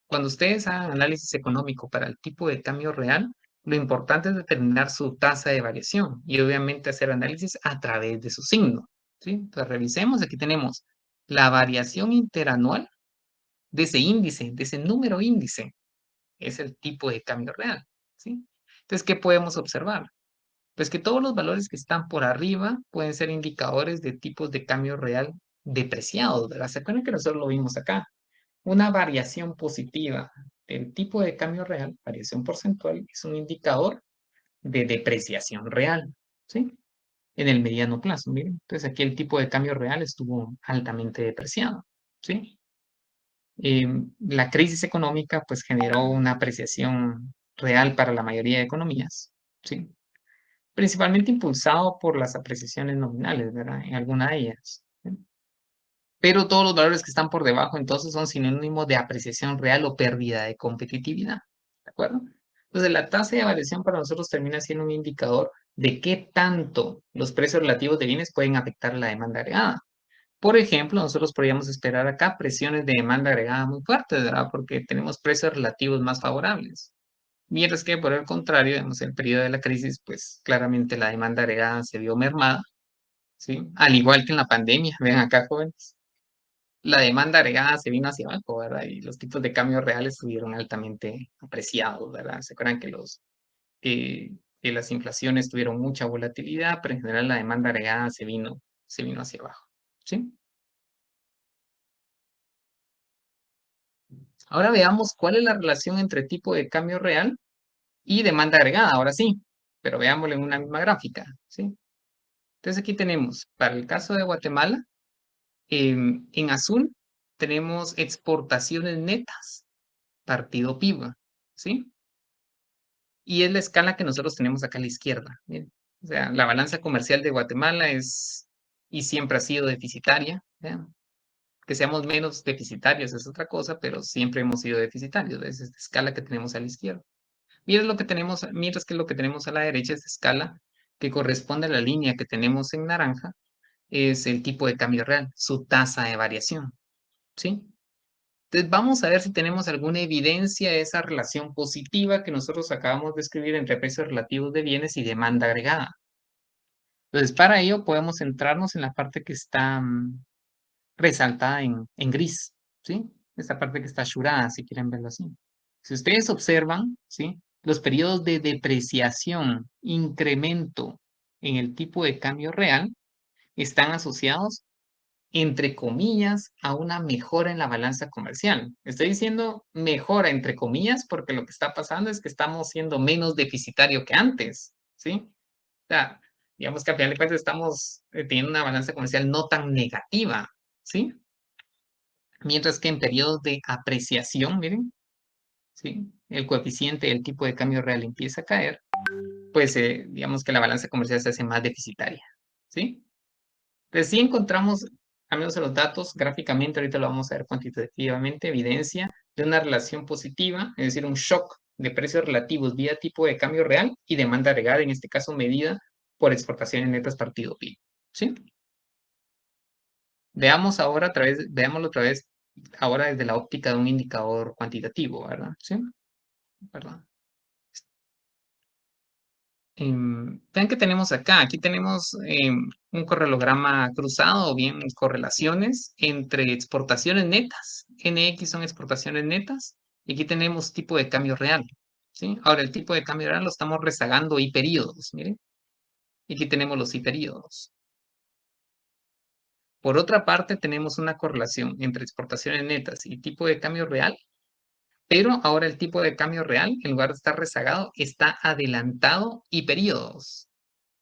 cuando ustedes hagan análisis económico para el tipo de cambio real, lo importante es determinar su tasa de variación y obviamente hacer análisis a través de su signo, ¿sí? Entonces revisemos, aquí tenemos la variación interanual de ese índice, de ese número índice, es el tipo de cambio real, ¿sí? Entonces, ¿qué podemos observar? Pues que todos los valores que están por arriba pueden ser indicadores de tipos de cambio real depreciados, ¿verdad? ¿Se acuerdan que nosotros lo vimos acá? una variación positiva del tipo de cambio real, variación porcentual, es un indicador de depreciación real, ¿sí? En el mediano plazo, miren. Entonces aquí el tipo de cambio real estuvo altamente depreciado, ¿sí? La crisis económica pues generó una apreciación real para la mayoría de economías, ¿sí? Principalmente impulsado por las apreciaciones nominales, ¿verdad? En alguna de ellas, ¿sí? Pero todos los valores que están por debajo entonces son sinónimos de apreciación real o pérdida de competitividad, ¿de acuerdo? Entonces la tasa de variación para nosotros termina siendo un indicador de qué tanto los precios relativos de bienes pueden afectar la demanda agregada. Por ejemplo, nosotros podríamos esperar acá presiones de demanda agregada muy fuertes, ¿verdad? Porque tenemos precios relativos más favorables. Mientras que, por el contrario, en el periodo de la crisis, pues claramente la demanda agregada se vio mermada, ¿sí? Al igual que en la pandemia, vean acá, jóvenes, la demanda agregada se vino hacia abajo, ¿verdad? Y los tipos de cambio reales estuvieron altamente apreciados, ¿verdad? Se acuerdan que las inflaciones tuvieron mucha volatilidad, pero en general la demanda agregada se vino hacia abajo, ¿sí? Ahora veamos cuál es la relación entre tipo de cambio real y demanda agregada, ahora sí, pero veámoslo en una misma gráfica, ¿sí? Entonces aquí tenemos, para el caso de Guatemala, en azul tenemos exportaciones netas, partido PIB, ¿sí? Y es la escala que nosotros tenemos acá a la izquierda, ¿bien? O sea, la balanza comercial de Guatemala es y siempre ha sido deficitaria, ¿vean? Que seamos menos deficitarios es otra cosa, pero siempre hemos sido deficitarios, es esta escala que tenemos a la izquierda. Miren lo que tenemos, mientras que lo que tenemos a la derecha es escala que corresponde a la línea que tenemos en naranja, es el tipo de cambio real, su tasa de variación, ¿sí? Entonces vamos a ver si tenemos alguna evidencia de esa relación positiva que nosotros acabamos de escribir entre precios relativos de bienes y demanda agregada. Entonces para ello podemos centrarnos en la parte que está resaltada en gris, ¿sí? Esta parte que está shurada, si quieren verlo así. Si ustedes observan, ¿sí? Los periodos de depreciación, incremento en el tipo de cambio real están asociados, entre comillas, a una mejora en la balanza comercial. Estoy diciendo mejora entre comillas porque lo que está pasando es que estamos siendo menos deficitario que antes, ¿sí? O sea, digamos que al final de cuentas estamos teniendo una balanza comercial no tan negativa, ¿sí? Mientras que en periodos de apreciación, miren, ¿sí? El coeficiente del tipo de cambio real empieza a caer, pues digamos que la balanza comercial se hace más deficitaria, ¿sí? Entonces sí encontramos, al menos en los datos, gráficamente, ahorita lo vamos a ver cuantitativamente, evidencia de una relación positiva, es decir, un shock de precios relativos vía tipo de cambio real y demanda agregada, en este caso medida por exportaciones netas partido PIB, ¿sí? Veamos ahora veámoslo otra vez, ahora desde la óptica de un indicador cuantitativo, ¿verdad? ¿Sí? ¿Verdad? Vean que tenemos acá, aquí tenemos un correlograma cruzado o bien correlaciones entre exportaciones netas, NX son exportaciones netas, y aquí tenemos tipo de cambio real, ¿sí? Ahora el tipo de cambio real lo estamos rezagando y periodos, miren, y aquí tenemos los y periodos. Por otra parte, tenemos una correlación entre exportaciones netas y tipo de cambio real, pero ahora el tipo de cambio real, en lugar de estar rezagado, está adelantado y periodos,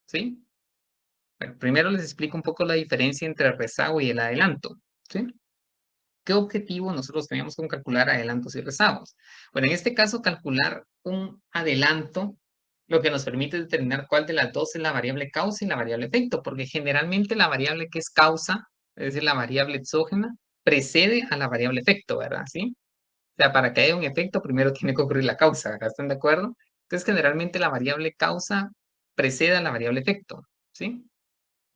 ¿sí? Bueno, primero les explico un poco la diferencia entre el rezago y el adelanto, ¿sí? ¿Qué objetivo nosotros teníamos con calcular adelantos y rezagos? Bueno, en este caso, calcular un adelanto lo que nos permite determinar cuál de las dos es la variable causa y la variable efecto, porque generalmente la variable que es causa, es decir, la variable exógena, precede a la variable efecto, ¿verdad? ¿Sí? O sea, para que haya un efecto, primero tiene que ocurrir la causa, ¿verdad? ¿Están de acuerdo? Entonces, generalmente la variable causa precede a la variable efecto, ¿sí?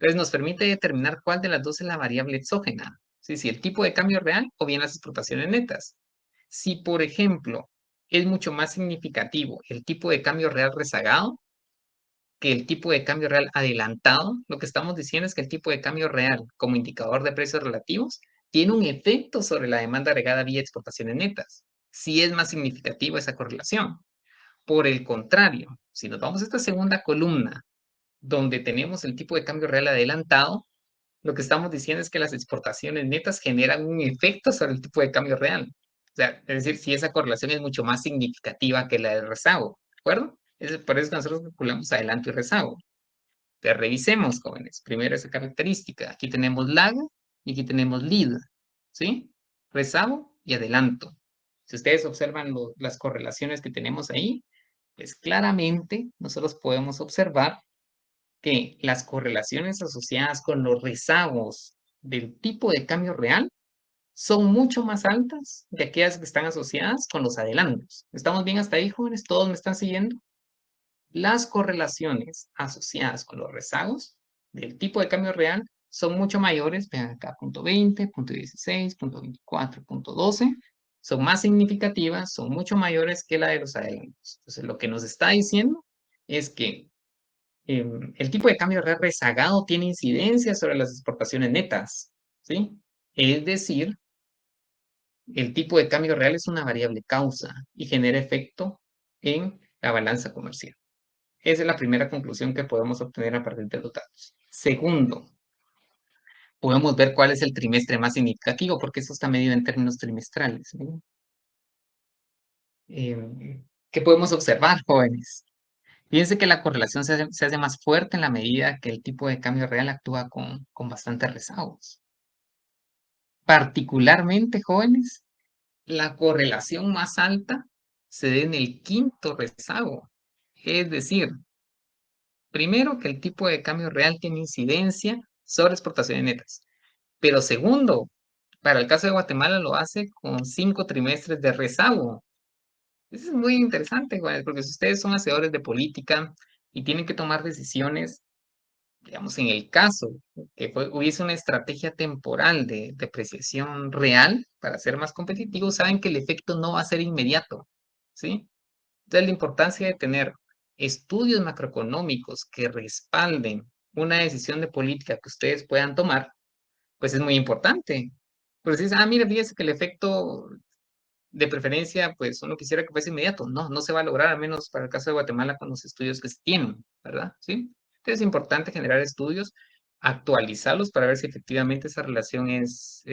Entonces, nos permite determinar cuál de las dos es la variable exógena, ¿sí? Si el tipo de cambio real o bien las exportaciones netas. Si, por ejemplo, es mucho más significativo el tipo de cambio real rezagado que el tipo de cambio real adelantado, lo que estamos diciendo es que el tipo de cambio real como indicador de precios relativos tiene un efecto sobre la demanda agregada vía exportaciones netas. Si es más significativa esa correlación. Por el contrario, si nos vamos a esta segunda columna, donde tenemos el tipo de cambio real adelantado, lo que estamos diciendo es que las exportaciones netas generan un efecto sobre el tipo de cambio real. O sea, es decir, si esa correlación es mucho más significativa que la del rezago, ¿de acuerdo? Por eso que nosotros calculamos adelanto y rezago. Te revisemos, jóvenes. Primero esa característica. Aquí tenemos lag y aquí tenemos lead, ¿sí? Rezago y adelanto. Si ustedes observan las correlaciones que tenemos ahí, pues claramente nosotros podemos observar que las correlaciones asociadas con los rezagos del tipo de cambio real son mucho más altas de aquellas que están asociadas con los adelantos. ¿Estamos bien hasta ahí, jóvenes? ¿Todos me están siguiendo? Las correlaciones asociadas con los rezagos del tipo de cambio real son mucho mayores, vean acá, punto 20, punto 16, punto 24, punto 12, son más significativas, son mucho mayores que la de los adelantos. Entonces, lo que nos está diciendo es que el tipo de cambio real rezagado tiene incidencia sobre las exportaciones netas, ¿sí? Es decir, el tipo de cambio real es una variable causa y genera efecto en la balanza comercial. Esa es la primera conclusión que podemos obtener a partir de los datos. Segundo, podemos ver cuál es el trimestre más significativo, porque eso está medido en términos trimestrales. ¿Qué podemos observar, jóvenes? Fíjense que la correlación se hace más fuerte en la medida que el tipo de cambio real actúa con bastantes rezagos. Particularmente, jóvenes, la correlación más alta se da en el quinto rezago. Es decir, primero, que el tipo de cambio real tiene incidencia sobre exportaciones netas. Pero segundo, para el caso de Guatemala lo hace con 5 trimestres de rezago. Eso es muy interesante, jóvenes, porque si ustedes son hacedores de política y tienen que tomar decisiones, digamos, en el caso que hubiese una estrategia temporal de depreciación real para ser más competitivos, saben que el efecto no va a ser inmediato, ¿sí? Entonces, la importancia de tener estudios macroeconómicos que respalden una decisión de política que ustedes puedan tomar, pues es muy importante. Porque si dices, mira, fíjese que el efecto de preferencia, pues uno quisiera que fuese inmediato. No, no se va a lograr, al menos para el caso de Guatemala, con los estudios que se tienen, ¿verdad? ¿Sí? Entonces es importante generar estudios, actualizarlos para ver si efectivamente esa relación es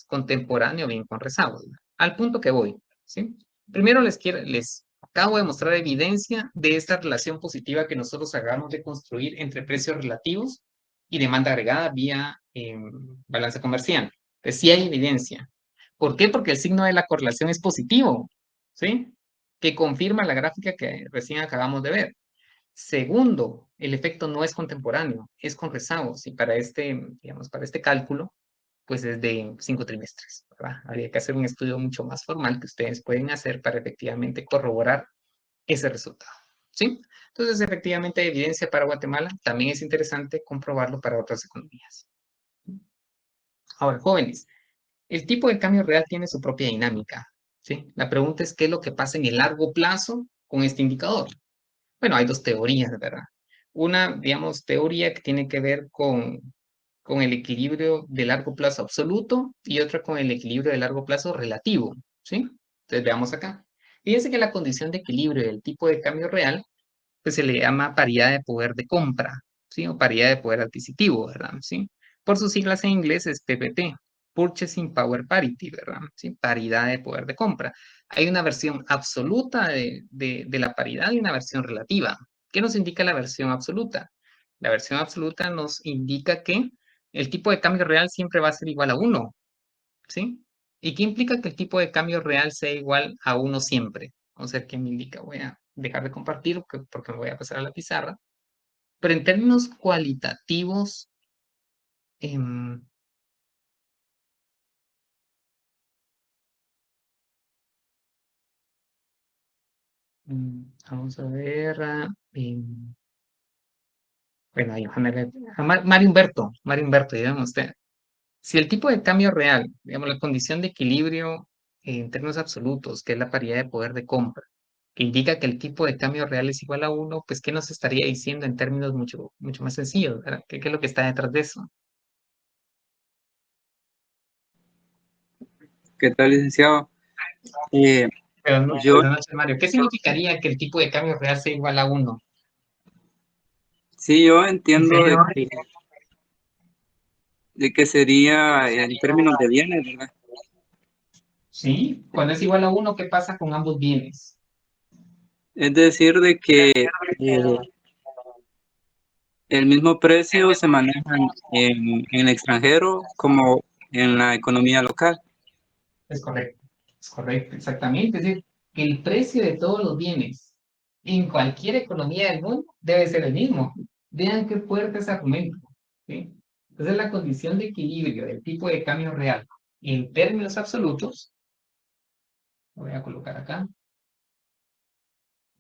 contemporánea o bien con rezagos. Al punto que voy, ¿sí? Primero les acabo de mostrar evidencia de esta relación positiva que nosotros acabamos de construir entre precios relativos y demanda agregada vía balanza comercial. Entonces sí hay evidencia. ¿Por qué? Porque el signo de la correlación es positivo, ¿sí? Que confirma la gráfica que recién acabamos de ver. Segundo, el efecto no es contemporáneo, es con rezagos. Y para digamos, para este cálculo, pues es de 5 trimestres, ¿verdad? Habría que hacer un estudio mucho más formal que ustedes pueden hacer para efectivamente corroborar ese resultado, ¿sí? Entonces, efectivamente, hay evidencia para Guatemala. También es interesante comprobarlo para otras economías. Ahora, jóvenes, el tipo de cambio real tiene su propia dinámica, ¿sí? La pregunta es, ¿qué es lo que pasa en el largo plazo con este indicador? Bueno, hay dos teorías, ¿verdad? Una, digamos, teoría que tiene que ver con el equilibrio de largo plazo absoluto y otra con el equilibrio de largo plazo relativo, ¿sí? Entonces, veamos acá. Fíjense que la condición de equilibrio del tipo de cambio real, pues se le llama paridad de poder de compra, ¿sí? O paridad de poder adquisitivo, ¿verdad? ¿Sí? Por sus siglas en inglés es PPP, Purchasing Power Parity, ¿verdad? ¿Sí? Paridad de poder de compra. Hay una versión absoluta de la paridad y una versión relativa. ¿Qué nos indica la versión absoluta? La versión absoluta nos indica que el tipo de cambio real siempre va a ser igual a 1, ¿sí? ¿Y qué implica que el tipo de cambio real sea igual a 1 siempre? Vamos a ver qué me indica. Voy a dejar de compartir porque me voy a pasar a la pizarra. Pero en términos cualitativos, vamos a ver. Bueno, ahí, Mario Humberto, digamos usted. Si el tipo de cambio real, digamos, la condición de equilibrio en términos absolutos, que es la paridad de poder de compra, que indica que el tipo de cambio real es igual a 1, pues, ¿qué nos estaría diciendo en términos mucho, mucho más sencillos, ¿verdad? ¿Qué es lo que está detrás de eso? ¿Qué tal, licenciado? Buenas Yo, noches, Mario. ¿Qué significaría que el tipo de cambio real sea igual a 1? sí, yo entiendo de que sería en términos de bienes, ¿verdad? ¿Sí? Cuando es igual a 1, ¿qué pasa con ambos bienes? Es decir, de que el mismo precio se maneja en el extranjero como en la economía local. Es correcto, exactamente. Es decir, que el precio de todos los bienes en cualquier economía del mundo debe ser el mismo. Vean qué fuerte ese argumento. ¿Sí? Entonces, la condición de equilibrio del tipo de cambio real en términos absolutos, lo voy a colocar acá.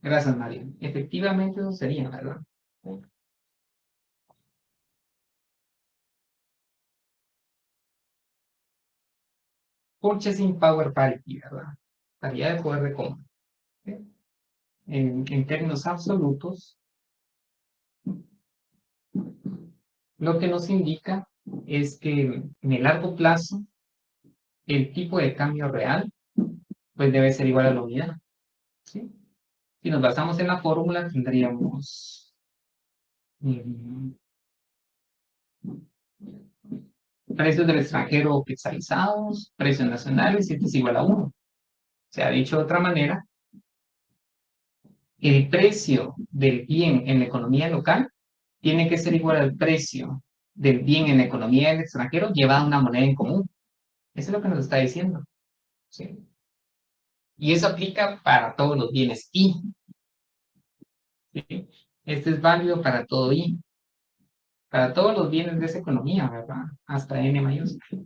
Gracias, María. Efectivamente, eso sería, ¿verdad? Purchasing Power Parity, ¿verdad? Paridad de poder de compra. ¿Sí? En términos absolutos, lo que nos indica es que en el largo plazo, el tipo de cambio real pues debe ser igual a la unidad. ¿Sí? Si nos basamos en la fórmula, tendríamos precios del extranjero pixelizados, precios nacionales, y este es igual a 1. O sea, dicho de otra manera, el precio del bien en la economía local tiene que ser igual al precio del bien en la economía del extranjero llevado a una moneda en común. Eso es lo que nos está diciendo. ¿Sí? Y eso aplica para todos los bienes I. ¿Sí? Este es válido para todo I. Para todos los bienes de esa economía, ¿verdad? Hasta N mayúscula.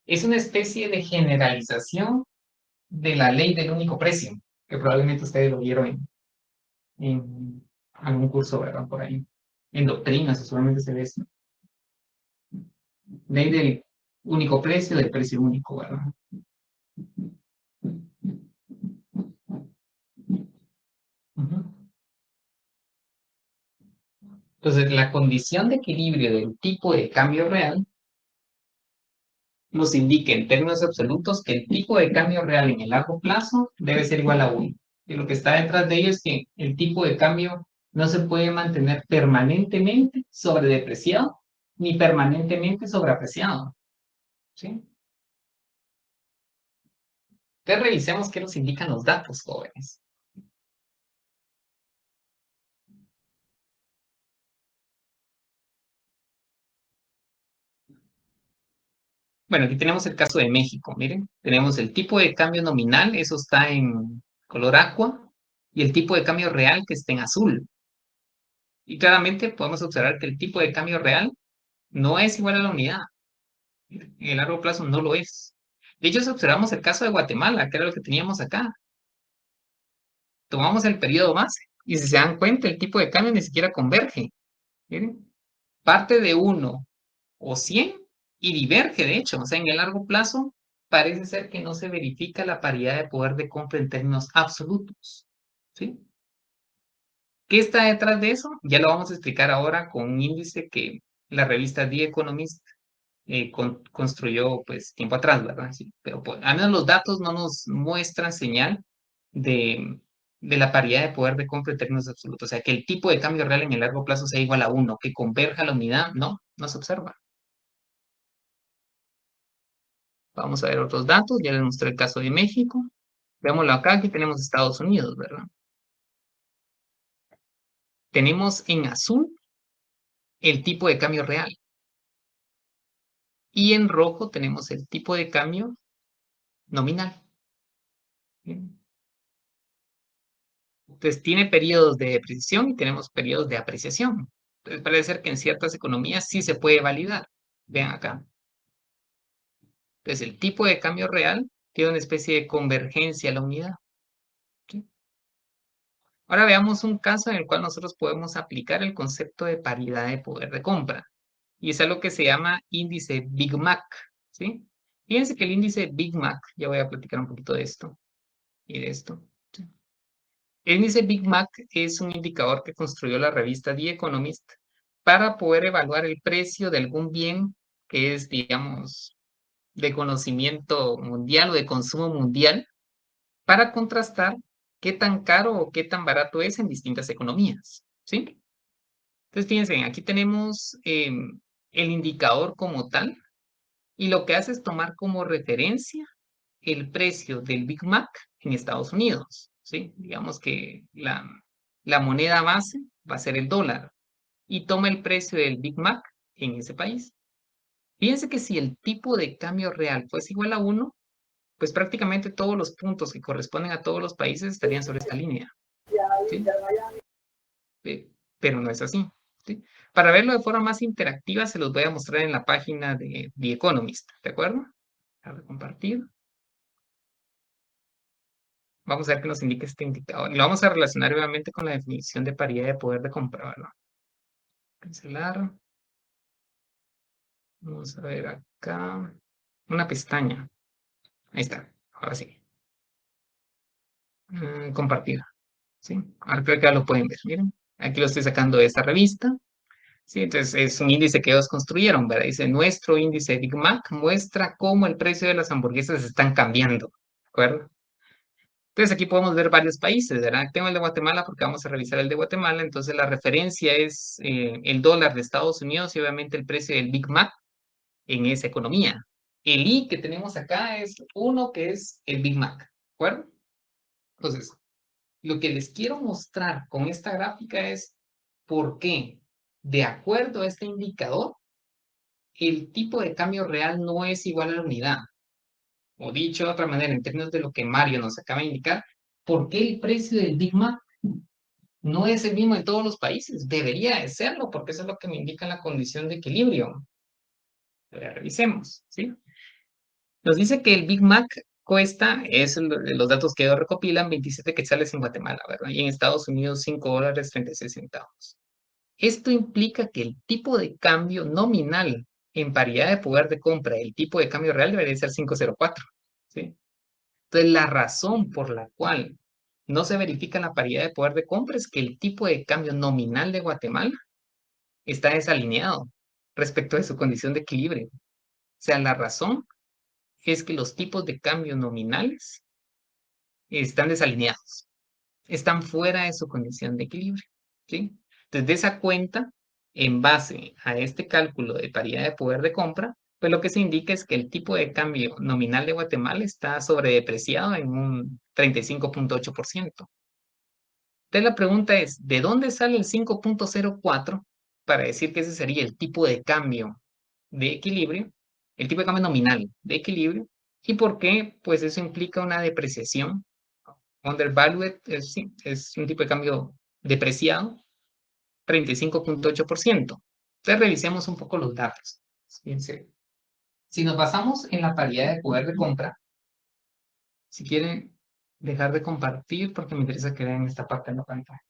Es una especie de generalización de la ley del único precio, que probablemente ustedes lo vieron en algún curso, ¿verdad? Por ahí. En doctrinas, seguramente se ve esto. Ley del único precio, del precio único, ¿verdad? Entonces, la condición de equilibrio del tipo de cambio real nos indica en términos absolutos que el tipo de cambio real en el largo plazo debe ser igual a 1. Y lo que está detrás de ello es que el tipo de cambio no se puede mantener permanentemente sobredepreciado ni permanentemente sobreapreciado. ¿Sí? Entonces revisemos qué nos indican los datos, jóvenes. Bueno, aquí tenemos el caso de México, miren. Tenemos el tipo de cambio nominal, eso está en color aqua, y el tipo de cambio real que está en azul. Y claramente podemos observar que el tipo de cambio real no es igual a la unidad. En el largo plazo no lo es. De hecho, si observamos el caso de Guatemala, que era lo que teníamos acá, tomamos el periodo base y si se dan cuenta, el tipo de cambio ni siquiera converge. Miren, parte de 1 o 100 y diverge, de hecho. O sea, en el largo plazo parece ser que no se verifica la paridad de poder de compra en términos absolutos. ¿Sí? ¿Qué está detrás de eso? Ya lo vamos a explicar ahora con un índice que la revista The Economist construyó pues tiempo atrás, ¿verdad? Sí, pero pues, al menos los datos no nos muestran señal de la paridad de poder de compra en términos absolutos. O sea, que el tipo de cambio real en el largo plazo sea igual a 1, que converja la unidad, no se observa. Vamos a ver otros datos, ya les mostré el caso de México. Veámoslo acá, aquí tenemos Estados Unidos, ¿verdad? Tenemos en azul el tipo de cambio real. Y en rojo tenemos el tipo de cambio nominal. Bien. Entonces tiene periodos de depreciación y tenemos periodos de apreciación. Entonces parece ser que en ciertas economías sí se puede validar. Vean acá. Entonces el tipo de cambio real tiene una especie de convergencia a la unidad. ¿Sí? Ahora veamos un caso en el cual nosotros podemos aplicar el concepto de paridad de poder de compra. Y es algo que se llama índice Big Mac. ¿Sí? Fíjense que el índice Big Mac, ya voy a platicar un poquito de esto y de esto. ¿Sí? El índice Big Mac es un indicador que construyó la revista The Economist para poder evaluar el precio de algún bien que es, digamos, de conocimiento mundial o de consumo mundial, para contrastar qué tan caro o qué tan barato es en distintas economías. ¿Sí? Entonces, fíjense, aquí tenemos el indicador como tal, y lo que hace es tomar como referencia el precio del Big Mac en Estados Unidos, ¿sí? Digamos que la moneda base va a ser el dólar y toma el precio del Big Mac en ese país. Fíjense que si el tipo de cambio real fuese igual a 1, pues prácticamente todos los puntos que corresponden a todos los países estarían sobre esta línea, ¿sí? Pero no es así, ¿sí? Para verlo de forma más interactiva, se los voy a mostrar en la página de The Economist, ¿de acuerdo? Voy a compartir. Vamos a ver qué nos indica este indicador. Lo vamos a relacionar obviamente con la definición de paridad de poder de compra, ¿verdad? Cancelar. Vamos a ver acá. Una pestaña. Ahí está. Ahora sí. Compartir. ¿Sí? Ahora creo que ya lo pueden ver. Miren. Aquí lo estoy sacando de esta revista. Sí, entonces es un índice que ellos construyeron, ¿verdad? Dice, nuestro índice Big Mac muestra cómo el precio de las hamburguesas están cambiando, ¿de acuerdo? Entonces aquí podemos ver varios países, ¿verdad? Tengo el de Guatemala porque vamos a revisar el de Guatemala. Entonces la referencia es el dólar de Estados Unidos y obviamente el precio del Big Mac en esa economía. El I que tenemos acá es uno que es el Big Mac, ¿de acuerdo? Entonces, lo que les quiero mostrar con esta gráfica es por qué, de acuerdo a este indicador, el tipo de cambio real no es igual a la unidad. O dicho de otra manera, en términos de lo que Mario nos acaba de indicar, ¿por qué el precio del Big Mac no es el mismo en todos los países? Debería de serlo, porque eso es lo que me indica la condición de equilibrio. Revisemos, ¿sí? Nos dice que el Big Mac cuesta, los datos que ellos recopilan, 27 quetzales en Guatemala, ¿verdad? Y en Estados Unidos, $5.36. Esto implica que el tipo de cambio nominal en paridad de poder de compra, el tipo de cambio real debería ser 5.04, ¿sí? Entonces, la razón por la cual no se verifica la paridad de poder de compra es que el tipo de cambio nominal de Guatemala está desalineado respecto de su condición de equilibrio. O sea, la razón es que los tipos de cambio nominales están desalineados, están fuera de su condición de equilibrio, ¿sí? Entonces, de esa cuenta, en base a este cálculo de paridad de poder de compra, pues lo que se indica es que el tipo de cambio nominal de Guatemala está sobredepreciado en un 35.8%. Entonces, la pregunta es, ¿de dónde sale el 5.04 para decir que ese sería el tipo de cambio de equilibrio, el tipo de cambio nominal de equilibrio? ¿Y por qué? Pues eso implica una depreciación. Undervalued sí, es un tipo de cambio depreciado, 35.8%. Entonces revisemos un poco los datos. Fíjense. Si nos basamos en la paridad de poder de compra, si quieren dejar de compartir porque me interesa que vean esta parte de la pantalla.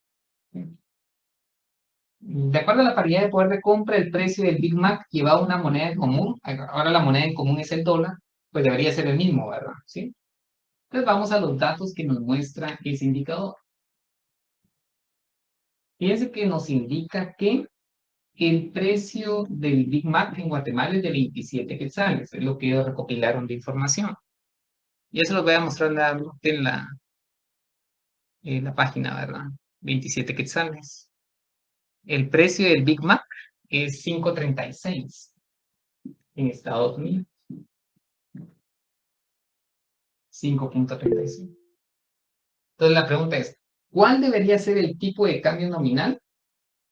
De acuerdo a la paridad de poder de compra, el precio del Big Mac llevaba una moneda en común. Ahora la moneda en común es el dólar, pues debería ser el mismo, ¿verdad? ¿Sí? Entonces vamos a los datos que nos muestra ese indicador. Fíjense que nos indica que el precio del Big Mac en Guatemala es de 27 quetzales, es lo que ellos recopilaron de información. Y eso lo voy a mostrar en la página, ¿verdad? 27 quetzales. El precio del Big Mac es 5.36 en Estados Unidos. 5.36. Entonces la pregunta es, ¿cuál debería ser el tipo de cambio nominal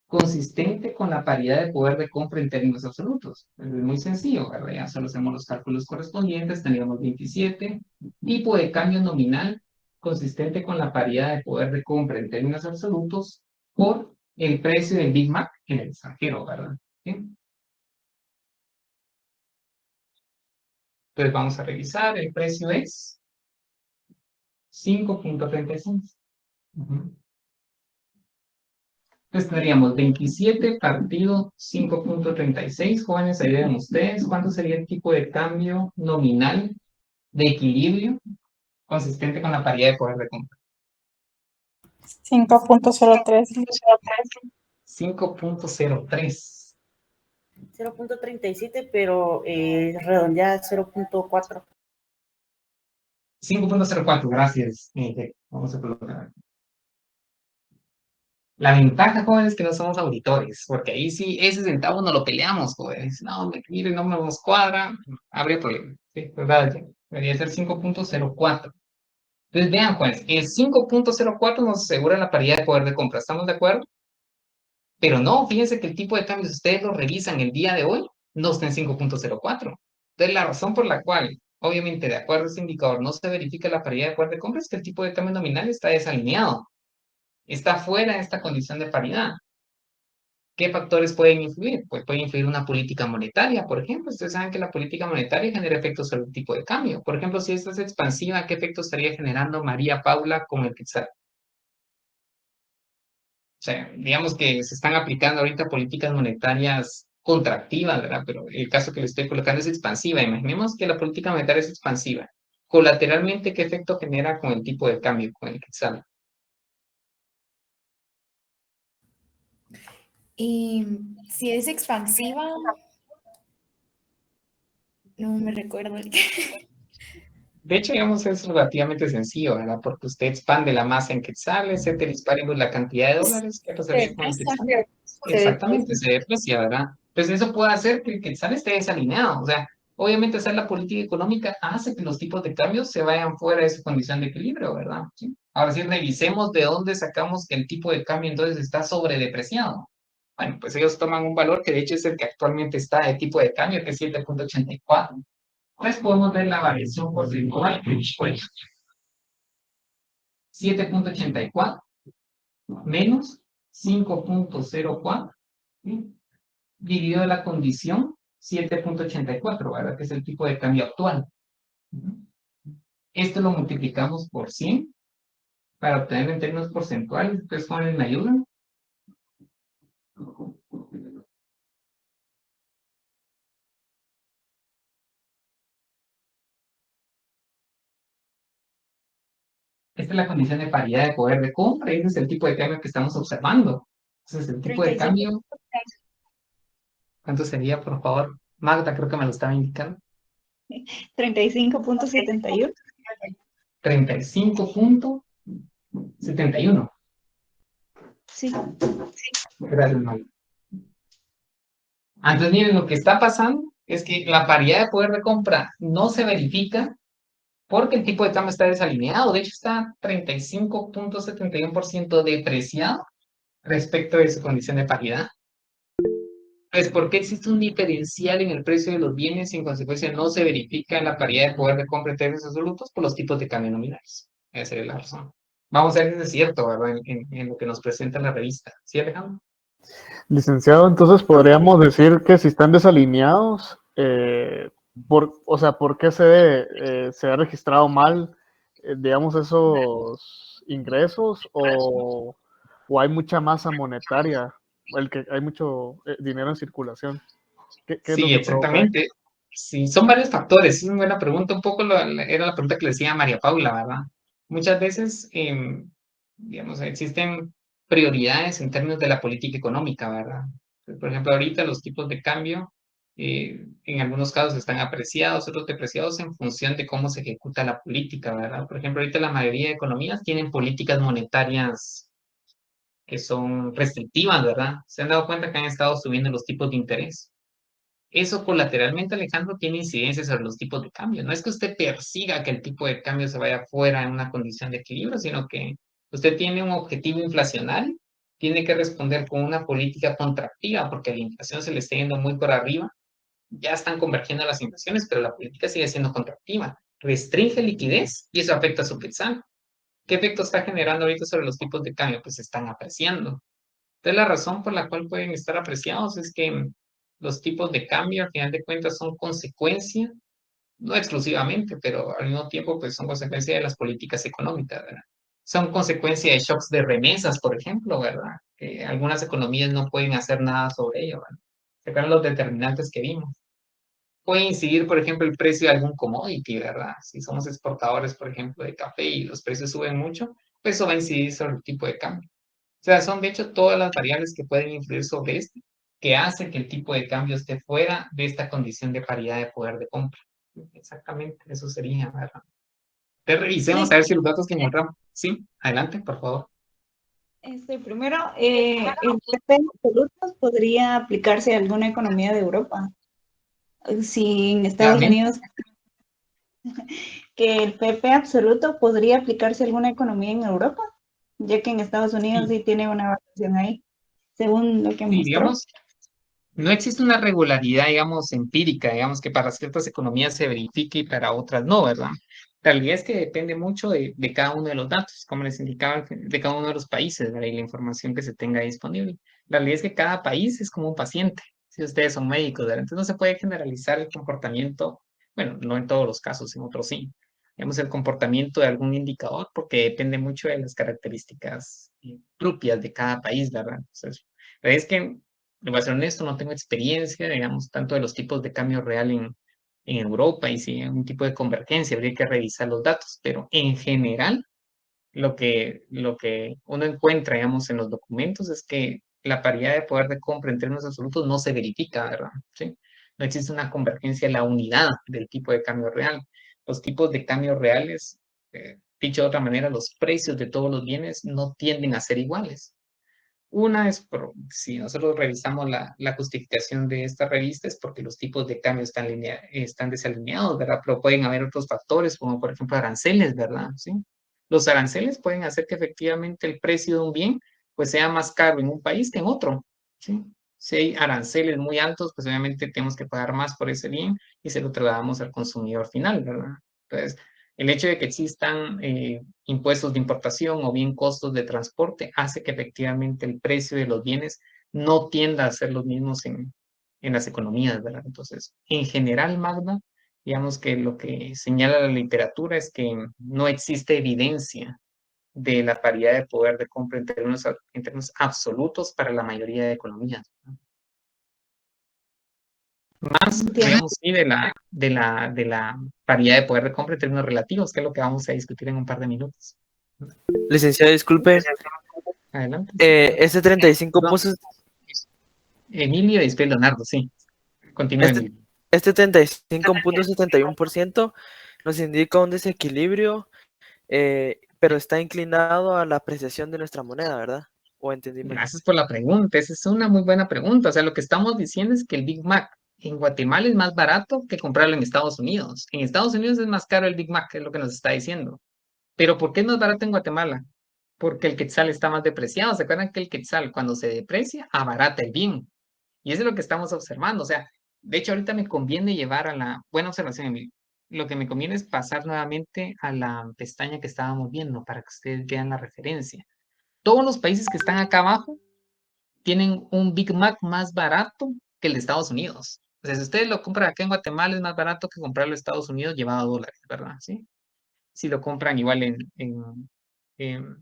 consistente con la paridad de poder de compra en términos absolutos? Es muy sencillo, ¿verdad? Ya solo hacemos los cálculos correspondientes, tendríamos 27, tipo de cambio nominal consistente con la paridad de poder de compra en términos absolutos por el precio del Big Mac en el extranjero, ¿verdad? ¿Sí? Entonces vamos a revisar, el precio es 5.36. Entonces tendríamos 27 partido 5.36. Jóvenes, ayuden ustedes. ¿Cuánto sería el tipo de cambio nominal de equilibrio consistente con la paridad de poder de compra? 5.03. 5.03. 0.37, pero redondeada 0.4. 5.04, gracias. Vamos a colocar. La ventaja, jóvenes, es que no somos auditores, porque ahí sí, ese centavo no lo peleamos, jóvenes. No, mire, no nos cuadra, habría problema. Sí, ¿verdad? Debería ser 5.04. Entonces, vean, jóvenes, el 5.04 nos asegura la paridad de poder de compra, ¿estamos de acuerdo? Pero no, fíjense que el tipo de cambio, si ustedes lo revisan el día de hoy, no está en 5.04. Entonces, la razón por la cual, obviamente, de acuerdo a este indicador, no se verifica la paridad de poder de compra es que el tipo de cambio nominal está desalineado, está fuera de esta condición de paridad. ¿Qué factores pueden influir? Pues puede influir una política monetaria, por ejemplo. Ustedes saben que la política monetaria genera efectos sobre el tipo de cambio. Por ejemplo, si esta es expansiva, ¿qué efecto estaría generando María Paula con el quetzal? O sea, digamos que se están aplicando ahorita políticas monetarias contractivas, ¿verdad? Pero el caso que le estoy colocando es expansiva. Imaginemos que la política monetaria es expansiva. Colateralmente, ¿qué efecto genera con el tipo de cambio, con el quetzal? Y si es expansiva, no me recuerdo. De hecho, digamos, es relativamente sencillo, ¿verdad? Porque usted expande la masa en quetzales, se te dispara la cantidad de dólares que pasaría con el quetzal. Exactamente, se deprecia, ¿verdad? Pues eso puede hacer que el quetzal esté desalineado. O sea, obviamente hacer la política económica hace que los tipos de cambio se vayan fuera de su condición de equilibrio, ¿verdad? ¿Sí? Ahora sí, revisemos de dónde sacamos que el tipo de cambio entonces está sobredepreciado. Bueno, pues ellos toman un valor que de hecho es el que actualmente está de tipo de cambio, que es 7.84. Pues podemos ver la variación porcentual, pues 7.84 menos 5.04, ¿sí? Dividido la condición 7.84, ¿verdad? Que es el tipo de cambio actual. Esto lo multiplicamos por 100 para obtener en términos porcentuales. ¿Ustedes jóvenes me ayudan? Esta es la condición de paridad de poder de compra y ese es el tipo de cambio que estamos observando. Entonces, el tipo de 35. cambio, ¿cuánto sería, por favor? Magda, creo que me lo estaba indicando. 35.71. 35.71. Sí. Gracias, Magda. Entonces, miren, lo que está pasando es que la paridad de poder de compra no se verifica porque el tipo de cambio está desalineado. De hecho, está 35.71% depreciado respecto de su condición de paridad. Pues porque existe un diferencial en el precio de los bienes y en consecuencia no se verifica la paridad de poder de compra en términos absolutos por los tipos de cambio nominales. Esa es la razón. Vamos a ver si es cierto, ¿verdad? En lo que nos presenta la revista. ¿Sí, Alejandro? Licenciado, entonces podríamos decir que si están desalineados, o sea, ¿por qué se ha registrado mal, digamos, esos ingresos o hay mucha masa monetaria, hay mucho dinero en circulación? ¿Qué es lo Sí, que provoca esto? exactamente. Sí, son varios factores. Es una buena pregunta. Un poco era la pregunta que le decía a María Paula, ¿verdad? Muchas veces, digamos, existen prioridades en términos de la política económica, ¿verdad? Por ejemplo, ahorita los tipos de cambio, en algunos casos están apreciados, otros depreciados en función de cómo se ejecuta la política, ¿verdad? Por ejemplo, ahorita la mayoría de economías tienen políticas monetarias que son restrictivas, ¿verdad? Se han dado cuenta que han estado subiendo los tipos de interés. Eso colateralmente, Alejandro, tiene incidencia sobre los tipos de cambio. No es que usted persiga que el tipo de cambio se vaya fuera en una condición de equilibrio, sino que usted tiene un objetivo inflacionario, tiene que responder con una política contractiva, porque la inflación se le está yendo muy por arriba. Ya están convergiendo las inversiones, pero la política sigue siendo contractiva. Restringe liquidez y eso afecta a su quetzal. ¿Qué efecto está generando ahorita sobre los tipos de cambio? Pues se están apreciando. Entonces, la razón por la cual pueden estar apreciados es que los tipos de cambio, al final de cuentas, son consecuencia, no exclusivamente, pero al mismo tiempo, pues son consecuencia de las políticas económicas, ¿verdad? Son consecuencia de shocks de remesas, por ejemplo, ¿verdad? Que algunas economías no pueden hacer nada sobre ello, ¿verdad? Se fueron los determinantes que vimos. Puede incidir, por ejemplo, el precio de algún commodity, ¿verdad? Si somos exportadores, por ejemplo, de café y los precios suben mucho, pues eso va a incidir sobre el tipo de cambio. O sea, son de hecho todas las variables que pueden influir sobre esto, que hace que el tipo de cambio esté fuera de esta condición de paridad de poder de compra. Exactamente, eso sería, ¿verdad? Entonces revisemos a ver si los datos que encontramos. Sí, adelante, por favor. Primero, el PP en absolutos podría aplicarse a alguna economía de Europa. Si en Estados Realmente, Unidos, que el PP absoluto podría aplicarse a alguna economía en Europa, ya que en Estados Unidos sí, sí tiene una variación ahí, según lo que sí, mostró. digamos, no existe una regularidad, digamos, empírica, digamos, que para ciertas economías se verifique y para otras no, ¿verdad? La realidad es que depende mucho de cada uno de los datos, como les indicaba, de cada uno de los países, ¿verdad? Y la información que se tenga disponible. La realidad es que cada país es como un paciente, si ustedes son médicos, ¿verdad? Entonces no se puede generalizar el comportamiento, bueno, no en todos los casos, en otros sí. Digamos, el comportamiento de algún indicador, porque depende mucho de las características propias de cada país, ¿verdad? Entonces, la verdad es que le voy a ser honesto, no tengo experiencia, digamos, tanto de los tipos de cambio real en Europa y si un tipo de convergencia, habría que revisar los datos, pero en general lo que uno encuentra, digamos, en los documentos es que la paridad de poder de compra en términos absolutos no se verifica, ¿verdad? ¿Sí? No existe una convergencia en la unidad del tipo de cambio real. Los tipos de cambio reales, dicho de otra manera, los precios de todos los bienes no tienden a ser iguales. Una es, si nosotros revisamos la justificación de esta revista, es porque los tipos de cambio están desalineados, ¿verdad? Pero pueden haber otros factores, como por ejemplo aranceles, ¿verdad? ¿Sí? Los aranceles pueden hacer que efectivamente el precio de un bien pues sea más caro en un país que en otro, ¿sí? Si hay aranceles muy altos, pues obviamente tenemos que pagar más por ese bien y se lo trasladamos al consumidor final, ¿verdad? Entonces, el hecho de que existan impuestos de importación o bien costos de transporte hace que efectivamente el precio de los bienes no tienda a ser los mismos en las economías, ¿verdad? Entonces, en general, Magda, digamos que lo que señala la literatura es que no existe evidencia de la paridad de poder de compra en términos absolutos para la mayoría de economías, ¿no? Más, Entiendo. digamos, sí, de la paridad de poder de compra en términos relativos, que es lo que vamos a discutir en un par de minutos. Licenciado, disculpe, Adelante. este 35 Perdón, puntos, Emilio y después Leonardo, sí. Continúa, este, Emilio. este 35,71% nos indica un desequilibrio, pero está inclinado a la apreciación de nuestra moneda, ¿verdad? ¿O entendí mal? Gracias por la pregunta. Esa es una muy buena pregunta. O sea, lo que estamos diciendo es que el Big Mac en Guatemala es más barato que comprarlo en Estados Unidos. En Estados Unidos es más caro el Big Mac, es lo que nos está diciendo. Pero ¿por qué no es barato en Guatemala? Porque el quetzal está más depreciado. ¿Se acuerdan que el quetzal cuando se deprecia abarata el bien? Y eso es lo que estamos observando. O sea, de hecho ahorita me conviene llevar a la buena observación, Emilio. Lo que me conviene es pasar nuevamente a la pestaña que estábamos viendo para que ustedes vean la referencia. Todos los países que están acá abajo tienen un Big Mac más barato que el de Estados Unidos. O sea, si ustedes lo compran acá en Guatemala es más barato que comprarlo en Estados Unidos llevado a dólares, ¿verdad? ¿Sí? Si lo compran igual en- en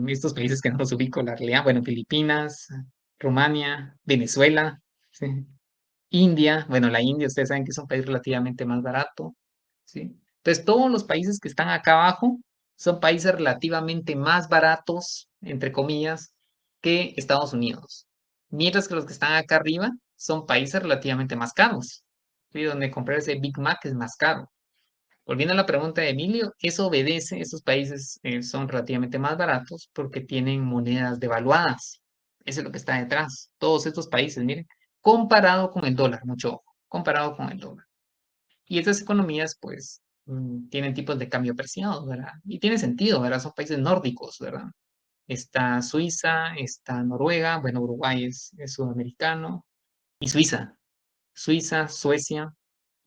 estos países que no los ubico, la realidad, bueno, Filipinas, Rumania, Venezuela, ¿sí? India, bueno, la India, ustedes saben que es un país relativamente más barato, ¿sí? Entonces, todos los países que están acá abajo son países relativamente más baratos, entre comillas, que Estados Unidos. Mientras que los que están acá arriba son países relativamente más caros, ¿sí? Donde comprar ese Big Mac es más caro. Volviendo a la pregunta de Emilio, eso obedece, estos países son relativamente más baratos porque tienen monedas devaluadas. Eso es lo que está detrás. Todos estos países, miren, comparado con el dólar, mucho ojo, comparado con el dólar. Y estas economías, pues, tienen tipos de cambio apreciados, ¿verdad? Y tiene sentido, ¿verdad? Son países nórdicos, ¿verdad? Está Suiza, está Noruega, bueno, Uruguay es sudamericano, y Suiza. Suiza, Suecia,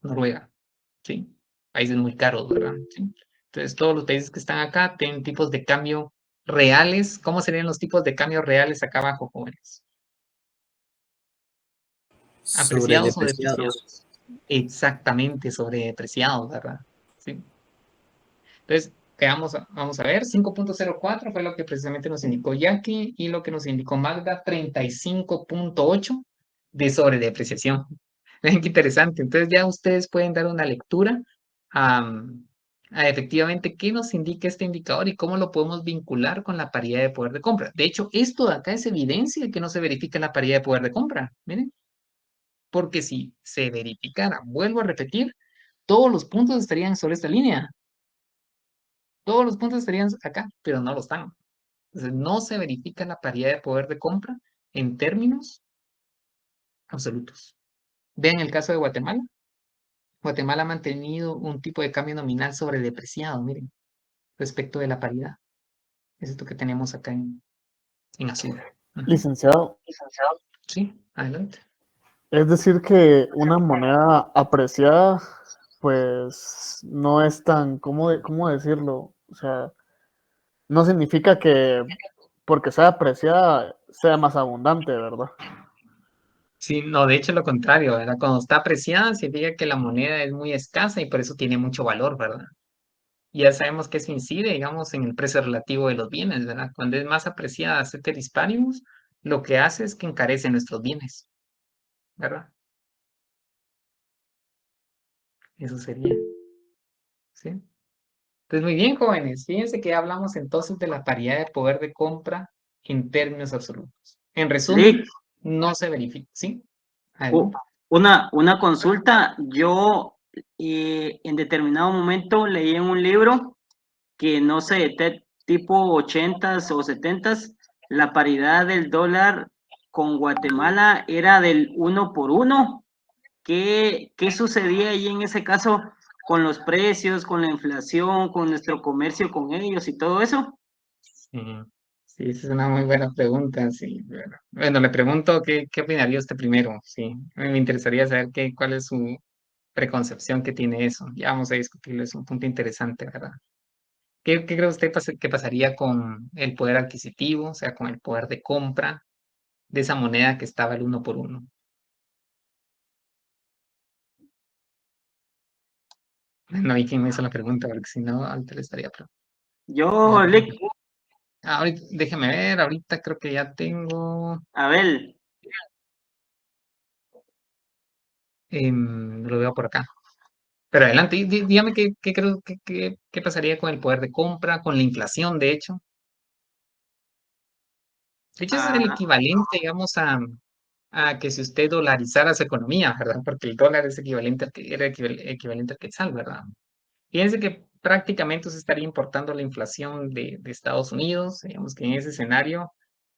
Noruega, ¿sí? Países muy caros, ¿verdad? ¿Sí? Entonces, todos los países que están acá tienen tipos de cambio reales. ¿Cómo serían los tipos de cambio reales acá abajo, jóvenes? ¿Apreciados o Sobredepreciados. depreciados? Exactamente, sobredepreciados, ¿verdad? Sí. Entonces, vamos a ver, 5.04 fue lo que precisamente nos indicó Jackie y lo que nos indicó Magda, 35.8 de sobredepreciación. Vean qué interesante. Entonces ya ustedes pueden dar una lectura a, a efectivamente qué nos indica este indicador y cómo lo podemos vincular con la paridad de poder de compra. De hecho, esto de acá es evidencia de que no se verifica la paridad de poder de compra. Miren, porque si se verificara, vuelvo a repetir, todos los puntos estarían sobre esta línea. Todos los puntos estarían acá, pero no lo están. Entonces, no se verifica la paridad de poder de compra en términos absolutos. Vean el caso de Guatemala. Guatemala ha mantenido un tipo de cambio nominal sobredepreciado, miren, respecto de la paridad. Es esto que tenemos acá en azul. Ujú. Licenciado, Sí, adelante. es decir que una moneda apreciada, pues no es tan, ¿cómo decirlo? O sea, no significa que porque sea apreciada sea más abundante, ¿verdad? Sí, no, de hecho lo contrario, ¿verdad? Cuando está apreciada significa que la moneda es muy escasa y por eso tiene mucho valor, ¿verdad? Ya sabemos que eso incide, digamos, en el precio relativo de los bienes, ¿verdad? Cuando es más apreciada ceteris paribus, lo que hace es que encarece nuestros bienes, ¿verdad? Eso sería, ¿sí? Entonces, muy bien, jóvenes. Fíjense que ya hablamos entonces de la paridad de poder de compra en términos absolutos. En resumen, Lick, no se verifica, ¿sí? u- Adelante. una consulta. Yo en determinado momento leí en un libro que no sé, tipo 80s o 70s, la paridad del dólar con Guatemala era del 1 por 1. ¿Qué sucedía ahí en ese caso con los precios, con la inflación, con nuestro comercio con ellos y todo eso? Sí, sí, esa es una muy buena pregunta, sí. Bueno, le pregunto qué opinaría usted primero, sí. Me interesaría saber cuál es su preconcepción que tiene eso. Ya vamos a discutirlo, es un punto interesante, ¿verdad? ¿Qué cree usted que pasaría con el poder adquisitivo, o sea, con el poder de compra de esa moneda que estaba el 1 por 1? No hay quien me hizo la pregunta, porque si no, ahorita le estaría Yo, Lick, ahorita, déjeme ver, ahorita creo que ya tengo. a ver, Lo veo por acá. Pero adelante, dígame qué pasaría con el poder de compra, con la inflación, de hecho. De hecho, ese es el ah, equivalente, digamos, a que si usted dolarizara su economía, ¿verdad? Porque el dólar es equivalente era equivalente al quetzal, ¿verdad? Fíjense que prácticamente se estaría importando la inflación de Estados Unidos, digamos que en ese escenario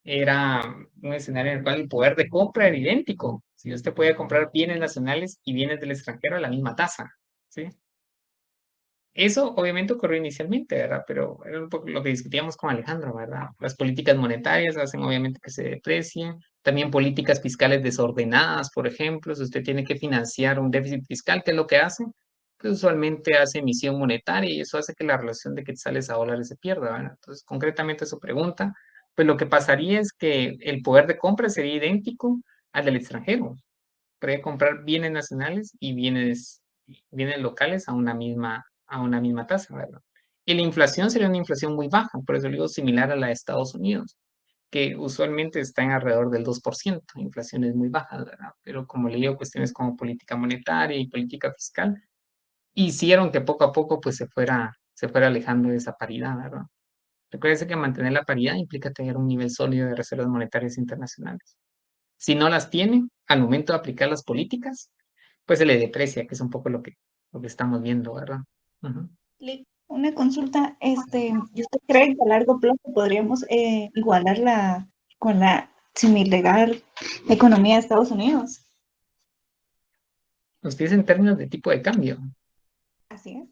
era un escenario en el cual el poder de compra era idéntico. Si usted podía comprar bienes nacionales y bienes del extranjero a la misma tasa, ¿sí? Eso obviamente ocurrió inicialmente, ¿verdad? Pero era un poco lo que discutíamos con Alejandro, ¿verdad? Las políticas monetarias hacen obviamente que se deprecien, también políticas fiscales desordenadas, por ejemplo, si usted tiene que financiar un déficit fiscal, ¿qué es lo que hace? Pues usualmente hace emisión monetaria y eso hace que la relación de quetzales a dólares se pierda, ¿verdad? Entonces, concretamente su pregunta, pues lo que pasaría es que el poder de compra sería idéntico al del extranjero. Puede comprar bienes nacionales y bienes locales a una misma tasa, ¿verdad? Y la inflación sería una inflación muy baja, por eso digo similar a la de Estados Unidos, que usualmente está en alrededor del 2%, inflaciones muy bajas, ¿verdad? Pero como le digo, cuestiones como política monetaria y política fiscal hicieron que poco a poco pues se fuera alejando de esa paridad, ¿verdad? Recuerde que mantener la paridad implica tener un nivel sólido de reservas monetarias internacionales. Si no las tiene, al momento de aplicar las políticas, pues se le deprecia, que es un poco lo que estamos viendo, ¿verdad? Ujú. Una consulta, ¿y usted cree que a largo plazo podríamos igualarla con la similar economía de Estados Unidos? Usted dice en términos de tipo de cambio. Así es.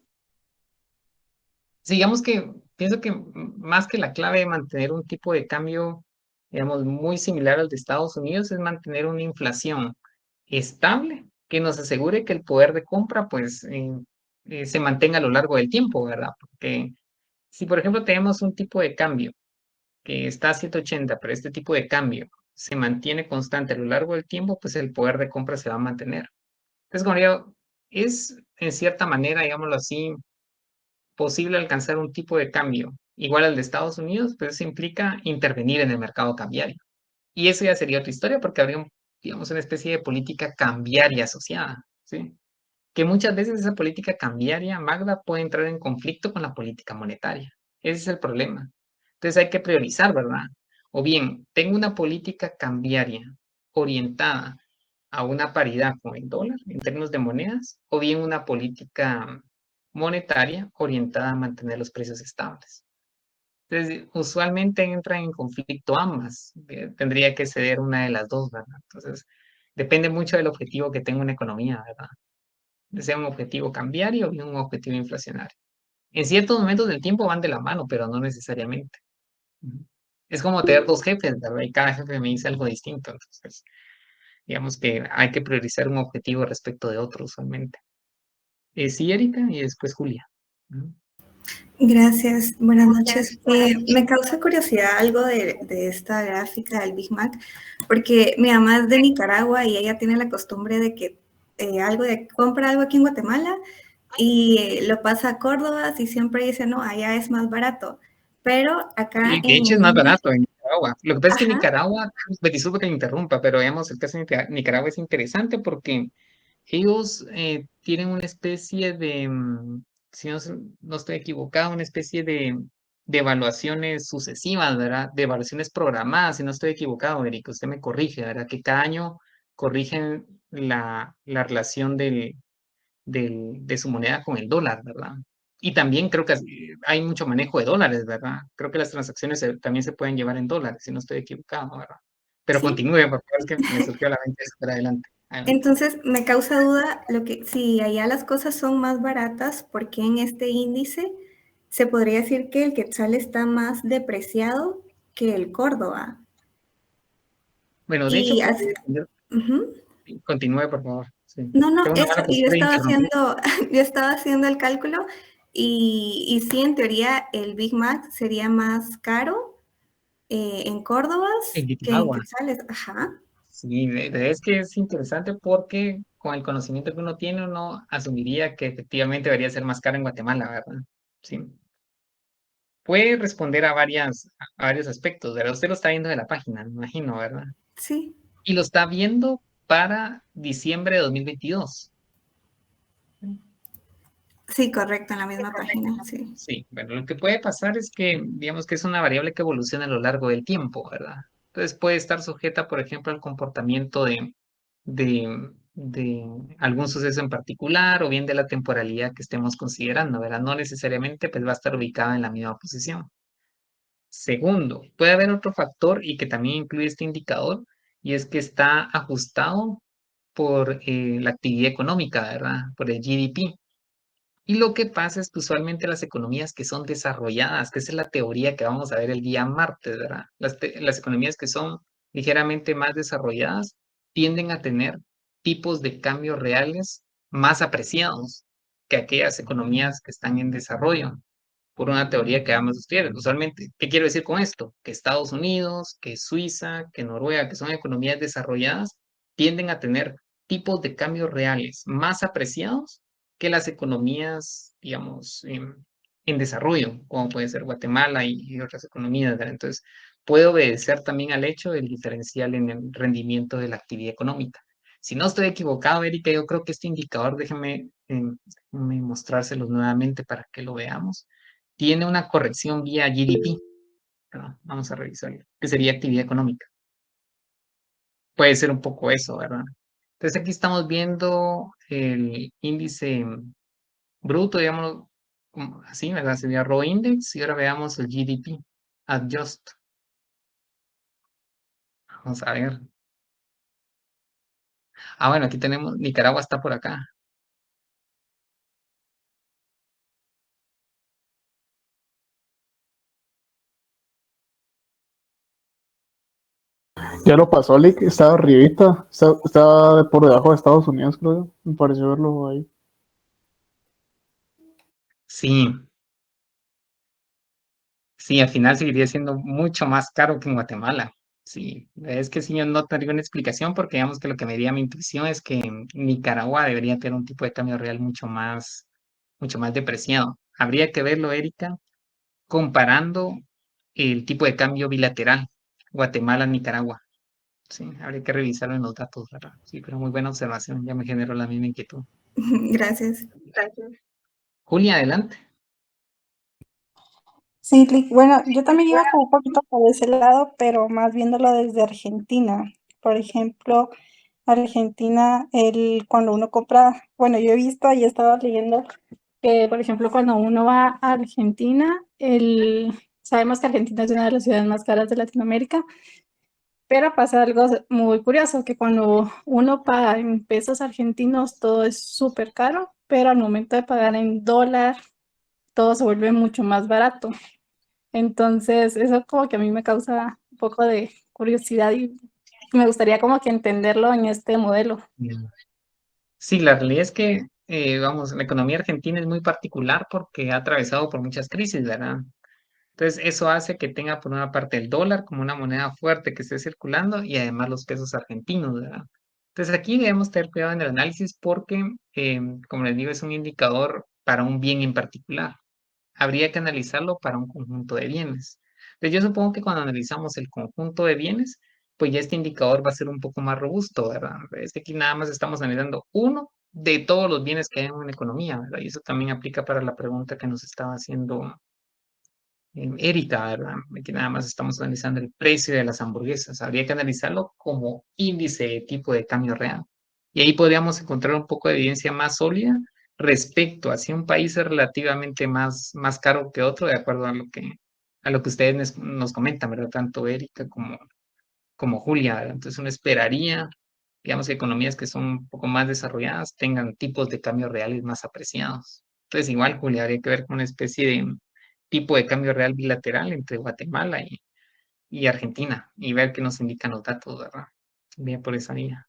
Sí, digamos que pienso que más que la clave de mantener un tipo de cambio, digamos, muy similar al de Estados Unidos, es mantener una inflación estable que nos asegure que el poder de compra, pues, se mantenga a lo largo del tiempo, ¿verdad? Porque si, por ejemplo, tenemos un tipo de cambio que está a 180, pero este tipo de cambio se mantiene constante a lo largo del tiempo, pues el poder de compra se va a mantener. Entonces, como digo, es en cierta manera, digámoslo así, posible alcanzar un tipo de cambio igual al de Estados Unidos, pues eso implica intervenir en el mercado cambiario. Y eso ya sería otra historia porque habría, digamos, una especie de política cambiaria asociada, ¿sí? Que muchas veces esa política cambiaria, Magda, puede entrar en conflicto con la política monetaria. Ese es el problema. Entonces hay que priorizar, ¿verdad? O bien, tengo una política cambiaria orientada a una paridad con el dólar en términos de monedas, o bien una política monetaria orientada a mantener los precios estables. Entonces, usualmente entran en conflicto ambas. Tendría que ceder una de las dos, ¿verdad? Entonces, depende mucho del objetivo que tenga una economía, ¿verdad? Sea un objetivo cambiario y un objetivo inflacionario. En ciertos momentos del tiempo van de la mano, pero no necesariamente. Es como tener dos jefes, ¿verdad? Y cada jefe me dice algo distinto. Entonces, digamos que hay que priorizar un objetivo respecto de otro usualmente. Sí, Erika, y después Julia. Gracias, buenas noches. Me causa curiosidad algo de esta gráfica del Big Mac, porque mi mamá es de Nicaragua y ella tiene la costumbre de que compra algo aquí en Guatemala y lo pasa a Córdoba y siempre dice, no, allá es más barato. Pero acá De hecho, es más barato en Nicaragua. Lo que pasa es que Ajá. Nicaragua, me disculpa que me interrumpa, pero digamos, el caso de Nicaragua es interesante porque ellos tienen una especie de, si no estoy equivocado, una especie de evaluaciones sucesivas, ¿verdad? De evaluaciones programadas, si no estoy equivocado, Eric, usted me corrige, ¿verdad? Que cada año corrigen la relación de su moneda con el dólar, ¿verdad? Y también creo que hay mucho manejo de dólares, ¿verdad? Creo que las transacciones también se pueden llevar en dólares, si no estoy equivocado, ¿verdad? Pero Sí. continúe, por favor, es que me surgió a la mente eso, pero adelante. Entonces, me causa duda si allá las cosas son más baratas, ¿por qué en este índice se podría decir que el quetzal está más depreciado que el Córdoba? Bueno, de hecho, Ujú. continúe, por favor. Sí. No, Tengo una eso, mala y yo costumbre de estaba interrumpir. yo estaba haciendo el cálculo y sí, en teoría, el Big Mac sería más caro en Córdoba En que en Nicaragua. quetzales. Ajá. Sí, es que es interesante porque con el conocimiento que uno tiene, uno asumiría que efectivamente debería ser más caro en Guatemala, ¿verdad? Sí. Puede responder a varios aspectos, ¿verdad? Usted lo está viendo de la página, me imagino, ¿verdad? Sí. Y lo está viendo para diciembre de 2022. Sí, correcto, en la misma página, sí. Sí, bueno, lo que puede pasar es que, digamos que es una variable que evoluciona a lo largo del tiempo, ¿verdad? Entonces puede estar sujeta, por ejemplo, al comportamiento de algún suceso en particular o bien de la temporalidad que estemos considerando, ¿verdad? No necesariamente pues va a estar ubicada en la misma posición. Segundo, puede haber otro factor y que también incluye este indicador y es que está ajustado por la actividad económica, ¿verdad? Por el GDP. Y lo que pasa es que usualmente las economías que son desarrolladas, que esa es la teoría que vamos a ver el día martes, ¿verdad? Las economías que son ligeramente más desarrolladas tienden a tener tipos de cambio reales más apreciados que aquellas economías que están en desarrollo, por una teoría que damos ustedes. Usualmente, ¿qué quiero decir con esto? Que Estados Unidos, que Suiza, que Noruega, que son economías desarrolladas, tienden a tener tipos de cambios reales más apreciados que las economías, digamos, en desarrollo, como puede ser Guatemala y otras economías, ¿verdad? Entonces, puede obedecer también al hecho del diferencial en el rendimiento de la actividad económica. Si no estoy equivocado, Erika, yo creo que este indicador, déjeme mostrárselos nuevamente para que lo veamos, tiene una corrección vía GDP. ¿No? Vamos a revisarlo, que sería actividad económica. Puede ser un poco eso, ¿verdad? Entonces aquí estamos viendo el índice bruto, digámoslo así, ¿verdad? Sería Raw Index y ahora veamos el GDP, Adjust. Vamos a ver. Ah, bueno, aquí tenemos, Nicaragua está por acá. Ya lo pasó, Lick, estaba arribita, estaba por debajo de Estados Unidos, creo yo. Me pareció verlo ahí. Sí, sí, al final seguiría siendo mucho más caro que en Guatemala. Sí, es que sí, yo no tendría una explicación porque digamos que lo que me diría mi intuición es que Nicaragua debería tener un tipo de cambio real mucho más depreciado. Habría que verlo, Erika, comparando el tipo de cambio bilateral, Guatemala-Nicaragua. Sí, habría que revisarlo en los datos, ¿verdad? Sí, pero muy buena observación, ya me generó la misma inquietud. Gracias. Julia, adelante. Sí, bueno, yo también iba como un poquito por ese lado, pero más viéndolo desde Argentina. Por ejemplo, Argentina, cuando uno compra, bueno, yo he visto y estaba leyendo que, por ejemplo, cuando uno va a Argentina, sabemos que Argentina es una de las ciudades más caras de Latinoamérica, pero pasa algo muy curioso, que cuando uno paga en pesos argentinos, todo es súper caro, pero al momento de pagar en dólar, todo se vuelve mucho más barato. Entonces, eso como que a mí me causa un poco de curiosidad y me gustaría como que entenderlo en este modelo. Sí, la realidad es que, vamos, la economía argentina es muy particular porque ha atravesado por muchas crisis, ¿verdad? Entonces, eso hace que tenga por una parte el dólar como una moneda fuerte que esté circulando y además los pesos argentinos, ¿verdad? Entonces, aquí debemos tener cuidado en el análisis porque, como les digo, es un indicador para un bien en particular. Habría que analizarlo para un conjunto de bienes. Entonces, yo supongo que cuando analizamos el conjunto de bienes, pues ya este indicador va a ser un poco más robusto, ¿verdad? Es que aquí nada más estamos analizando uno de todos los bienes que hay en una economía, ¿verdad? Y eso también aplica para la pregunta que nos estaba haciendo Erika, ¿verdad? Aquí nada más estamos analizando el precio de las hamburguesas. Habría que analizarlo como índice de tipo de cambio real. Y ahí podríamos encontrar un poco de evidencia más sólida respecto a si un país es relativamente más caro que otro, de acuerdo a lo que ustedes nos comentan, ¿verdad? Tanto Erika como Julia, ¿verdad? Entonces uno esperaría, digamos, que economías que son un poco más desarrolladas tengan tipos de cambio reales más apreciados. Entonces igual, Julia, habría que ver con una especie de tipo de cambio real bilateral entre Guatemala y Argentina y ver qué nos indican los datos, ¿verdad? Bien por esa vía.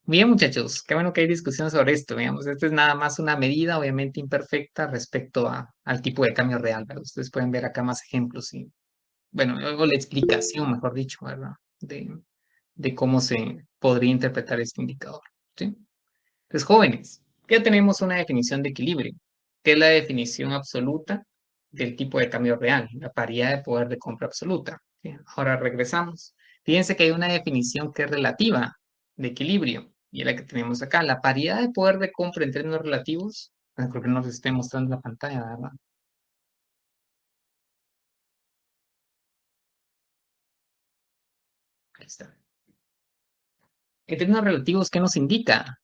Bien, muchachos, qué bueno que hay discusión sobre esto, digamos, esto es nada más una medida obviamente imperfecta respecto al tipo de cambio real, ¿verdad? Ustedes pueden ver acá más ejemplos y, bueno, luego la explicación, mejor dicho, ¿verdad? De cómo se podría interpretar este indicador, ¿sí? Entonces, jóvenes, ya tenemos una definición de equilibrio, que es la definición absoluta del tipo de cambio real, la paridad de poder de compra absoluta. ¿Sí? Ahora regresamos. Fíjense que hay una definición que es relativa de equilibrio, y es la que tenemos acá. La paridad de poder de compra en términos relativos, creo que nos esté mostrando la pantalla, ¿verdad? Ahí está. En términos relativos, ¿qué nos indica?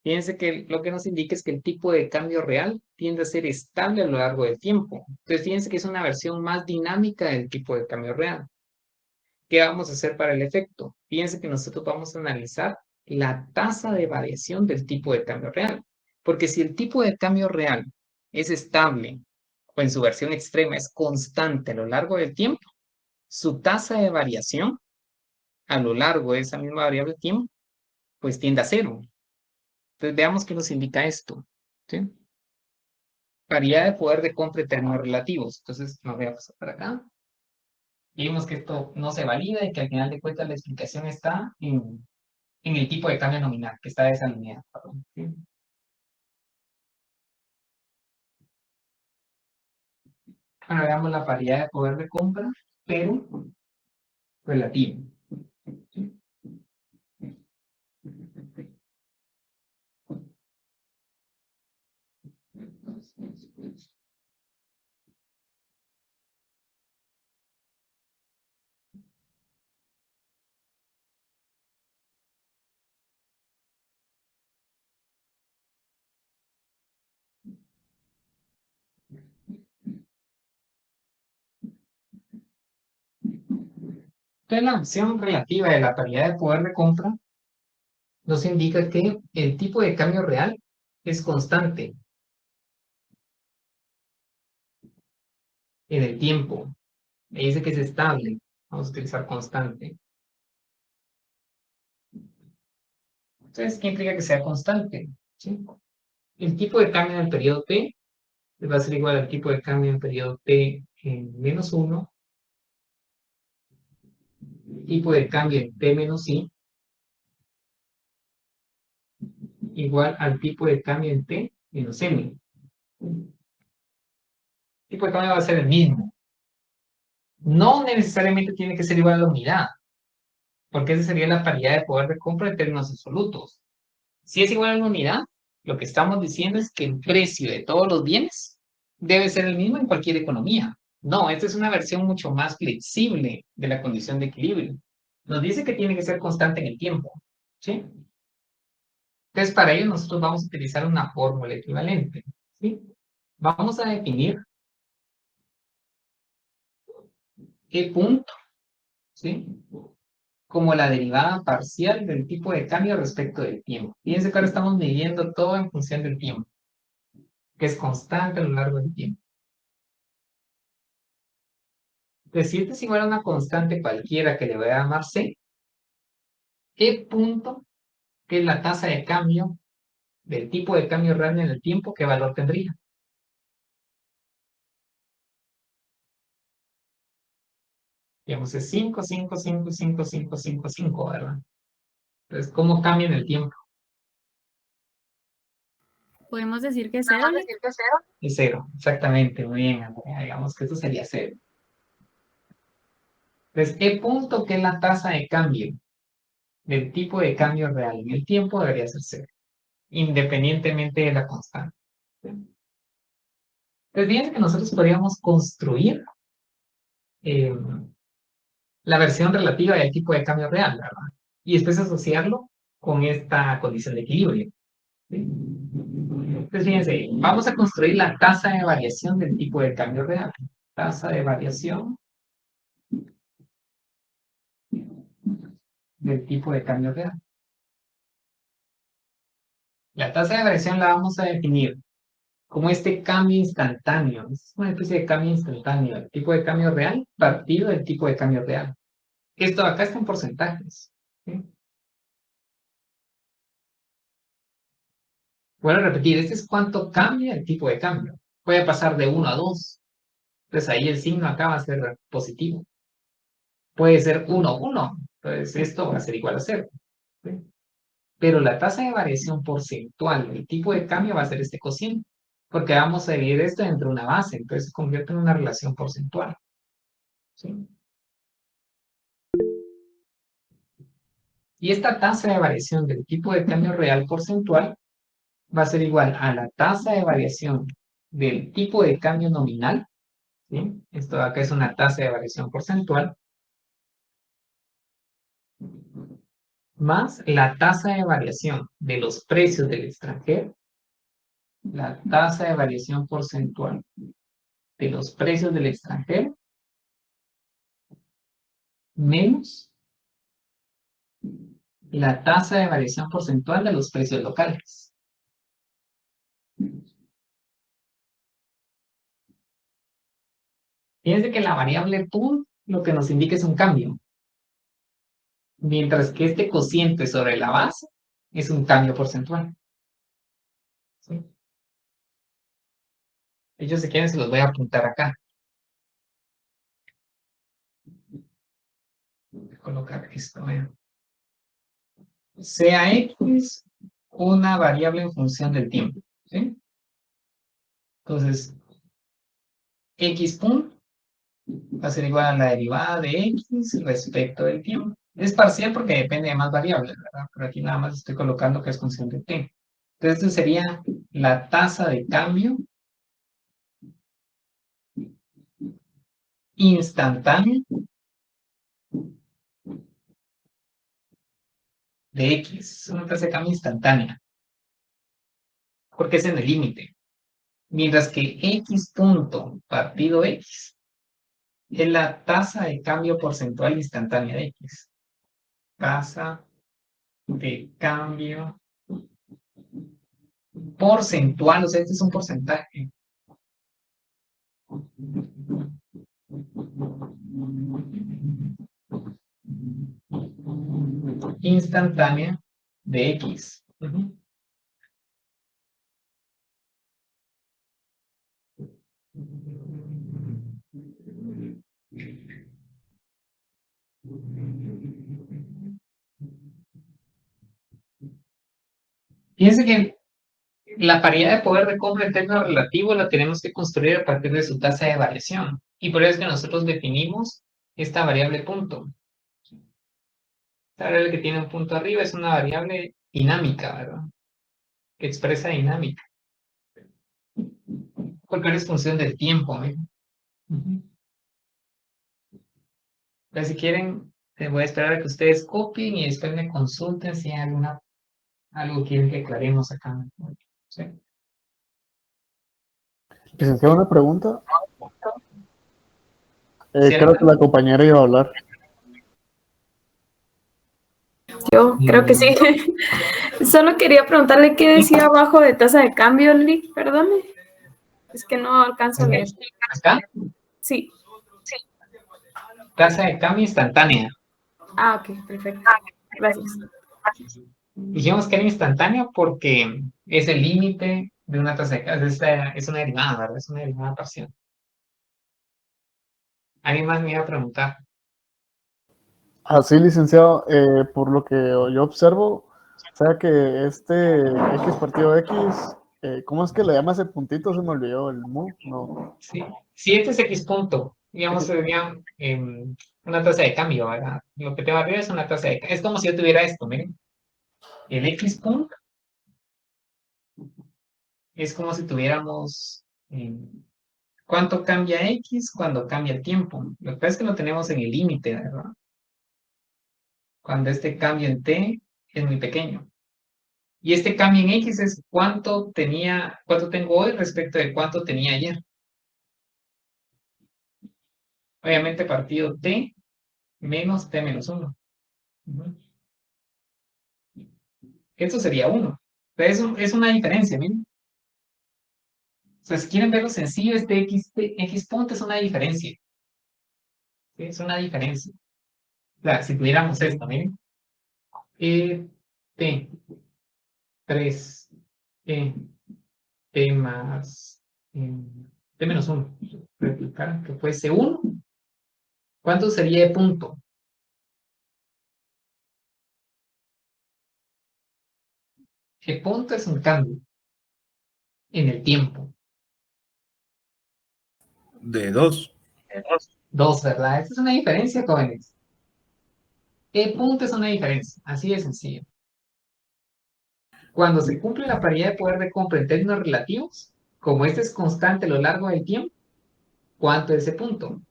Fíjense que lo que nos indica es que el tipo de cambio real tiende a ser estable a lo largo del tiempo. Entonces, fíjense que es una versión más dinámica del tipo de cambio real. ¿Qué vamos a hacer para el efecto? Fíjense que nosotros vamos a analizar la tasa de variación del tipo de cambio real. Porque si el tipo de cambio real es estable o en su versión extrema es constante a lo largo del tiempo, su tasa de variación a lo largo de esa misma variable de tiempo, pues tiende a cero. Entonces veamos qué nos indica esto. ¿Sí? Paridad de poder de compra en términos relativos. Entonces, me voy a pasar para acá. Y vimos que esto no se valida y que al final de cuentas la explicación está en el tipo de cambio nominal, que está desalineado. ¿Sí? Ahora veamos la paridad de poder de compra, pero relativo. ¿Sí? Entonces, la opción relativa de la paridad de poder de compra nos indica que el tipo de cambio real es constante en el tiempo. Me dice que es estable. Vamos a utilizar constante. Entonces, ¿qué implica que sea constante? ¿Sí? El tipo de cambio en el periodo T va a ser igual al tipo de cambio en el periodo T en menos 1, tipo de cambio en T menos I, igual al tipo de cambio en T menos M. El tipo de cambio va a ser el mismo. No necesariamente tiene que ser igual a la unidad, porque esa sería la paridad de poder de compra en términos absolutos. Si es igual a la unidad, lo que estamos diciendo es que el precio de todos los bienes debe ser el mismo en cualquier economía. No, esta es una versión mucho más flexible de la condición de equilibrio. Nos dice que tiene que ser constante en el tiempo. ¿Sí? Entonces, para ello nosotros vamos a utilizar una fórmula equivalente, ¿sí? Vamos a definir E punto, ¿sí? Como la derivada parcial del tipo de cambio respecto del tiempo. Fíjense que ahora estamos midiendo todo en función del tiempo, que es constante a lo largo del tiempo. Entonces, si este es igual a una constante cualquiera que le voy a llamar C, E punto, que es la tasa de cambio del tipo de cambio real en el tiempo, ¿qué valor tendría? Digamos, es 5, 5, 5, 5, 5, 5, 5, ¿verdad? Entonces, ¿cómo cambia en el tiempo? Podemos decir que es cero. Es cero, exactamente, muy bien, Andrea. Digamos que esto sería cero. Entonces, E punto, que es la tasa de cambio del tipo de cambio real en el tiempo, debería ser cero, independientemente de la constante. Entonces, fíjense que nosotros podríamos construir la versión relativa del tipo de cambio real, ¿verdad? Y después asociarlo con esta condición de equilibrio. ¿Sí? Entonces, fíjense, vamos a construir la tasa de variación del tipo de cambio real. Tasa de variación del tipo de cambio real. La tasa de variación la vamos a definir como este cambio instantáneo. Es una especie de cambio instantáneo. El tipo de cambio real partido del tipo de cambio real. Esto acá está en porcentajes. ¿Sí? Voy a repetir, este es cuánto cambia el tipo de cambio. Puede pasar de 1 a 2. Entonces ahí el signo acá va a ser positivo. Puede ser 1, 1. Entonces esto va a ser igual a 0. ¿Sí? Pero la tasa de variación porcentual del tipo de cambio va a ser este cociente. Porque vamos a dividir esto entre una base. Entonces se convierte en una relación porcentual. ¿Sí? Y esta tasa de variación del tipo de cambio real porcentual va a ser igual a la tasa de variación del tipo de cambio nominal. ¿Sí? Esto de acá es una tasa de variación porcentual, más la tasa de variación de los precios del extranjero, la tasa de variación porcentual de los precios del extranjero, menos la tasa de variación porcentual de los precios locales. Fíjense que la variable PUN lo que nos indica es un cambio, mientras que este cociente sobre la base es un cambio porcentual. ¿Sí? Ellos si quieren se los voy a apuntar acá. Voy a colocar esto. Sea X una variable en función del tiempo. ¿Sí? Entonces, X punto va a ser igual a la derivada de X respecto del tiempo. Es parcial porque depende de más variables, ¿verdad? Pero aquí nada más estoy colocando que es función del tiempo. Entonces, esto sería la tasa de cambio instantánea de X. Es una tasa de cambio instantánea. Porque es en el límite. Mientras que X punto partido X es la tasa de cambio porcentual instantánea de X. Tasa de cambio porcentual, o sea, este es un porcentaje. Instantánea de X. Fíjense que la paridad de poder de compra en términos relativos la tenemos que construir a partir de su tasa de variación. Y por eso es que nosotros definimos esta variable punto. Esta variable que tiene un punto arriba es una variable dinámica, ¿verdad? Que expresa dinámica. Porque ahora es función del tiempo, ¿eh? Entonces, si quieren, voy a esperar a que ustedes copien y después me consulten si hay alguna ¿Algo quieren que aclaremos acá? ¿Sí? Licenciado, una pregunta. ¿Sí, Creo que la compañera iba a hablar. Yo creo que sí. Solo quería preguntarle qué decía abajo de tasa de cambio, Lick, perdone. Es que no alcanzo a leer. ¿Acá? Sí. Tasa de cambio instantánea. Ah, ok, perfecto. Gracias. Dijimos que era instantánea porque es el límite de una tasa de cambio. Es una derivada, ¿verdad? Es una derivada parcial. ¿Alguien más me iba a preguntar? Así, licenciado, por lo que yo observo, o sea que este X partido X, ¿cómo es que le llama ese puntito? Se me olvidó, el mu, no. Sí. Si este es X punto, digamos, sería una tasa de cambio, ¿verdad? Lo que tengo arriba es una tasa de cambio. Es como si yo tuviera esto, miren. El X punto es como si tuviéramos cuánto cambia X cuando cambia el tiempo. Lo que pasa es que lo tenemos en el límite, ¿verdad? Cuando este cambio en T es muy pequeño. Y este cambio en X es cuánto tengo hoy respecto de cuánto tenía ayer. Obviamente partido T menos T menos 1. Esto sería 1. Pero es una diferencia, miren. O sea, si quieren verlo sencillo, este X punto es una diferencia. ¿Sí? Es una diferencia. O sea, si tuviéramos esto, miren. T 3 T más T menos 1. Replicar que fuese 1. ¿Cuánto sería de punto? El punto es un cambio en el tiempo. De 2. 2, ¿verdad? Esta es una diferencia, jóvenes. El punto es una diferencia, así de sencillo. Cuando se cumple la paridad de poder de compra en términos relativos, como este es constante a lo largo del tiempo, ¿cuánto es ese punto?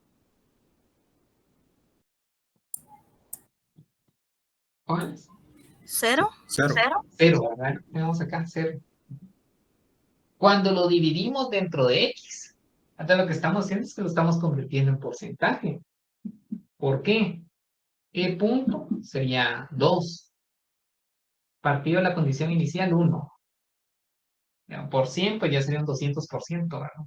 ¿Jóvenes? ¿Cero? Cero. Cero, ¿verdad? Tenemos acá 0. Cuando lo dividimos dentro de X, hasta lo que estamos haciendo es que lo estamos convirtiendo en porcentaje. ¿Por qué? El punto sería 2. Partido de la condición inicial, 1. Por 100, pues ya sería un 200%, ¿verdad?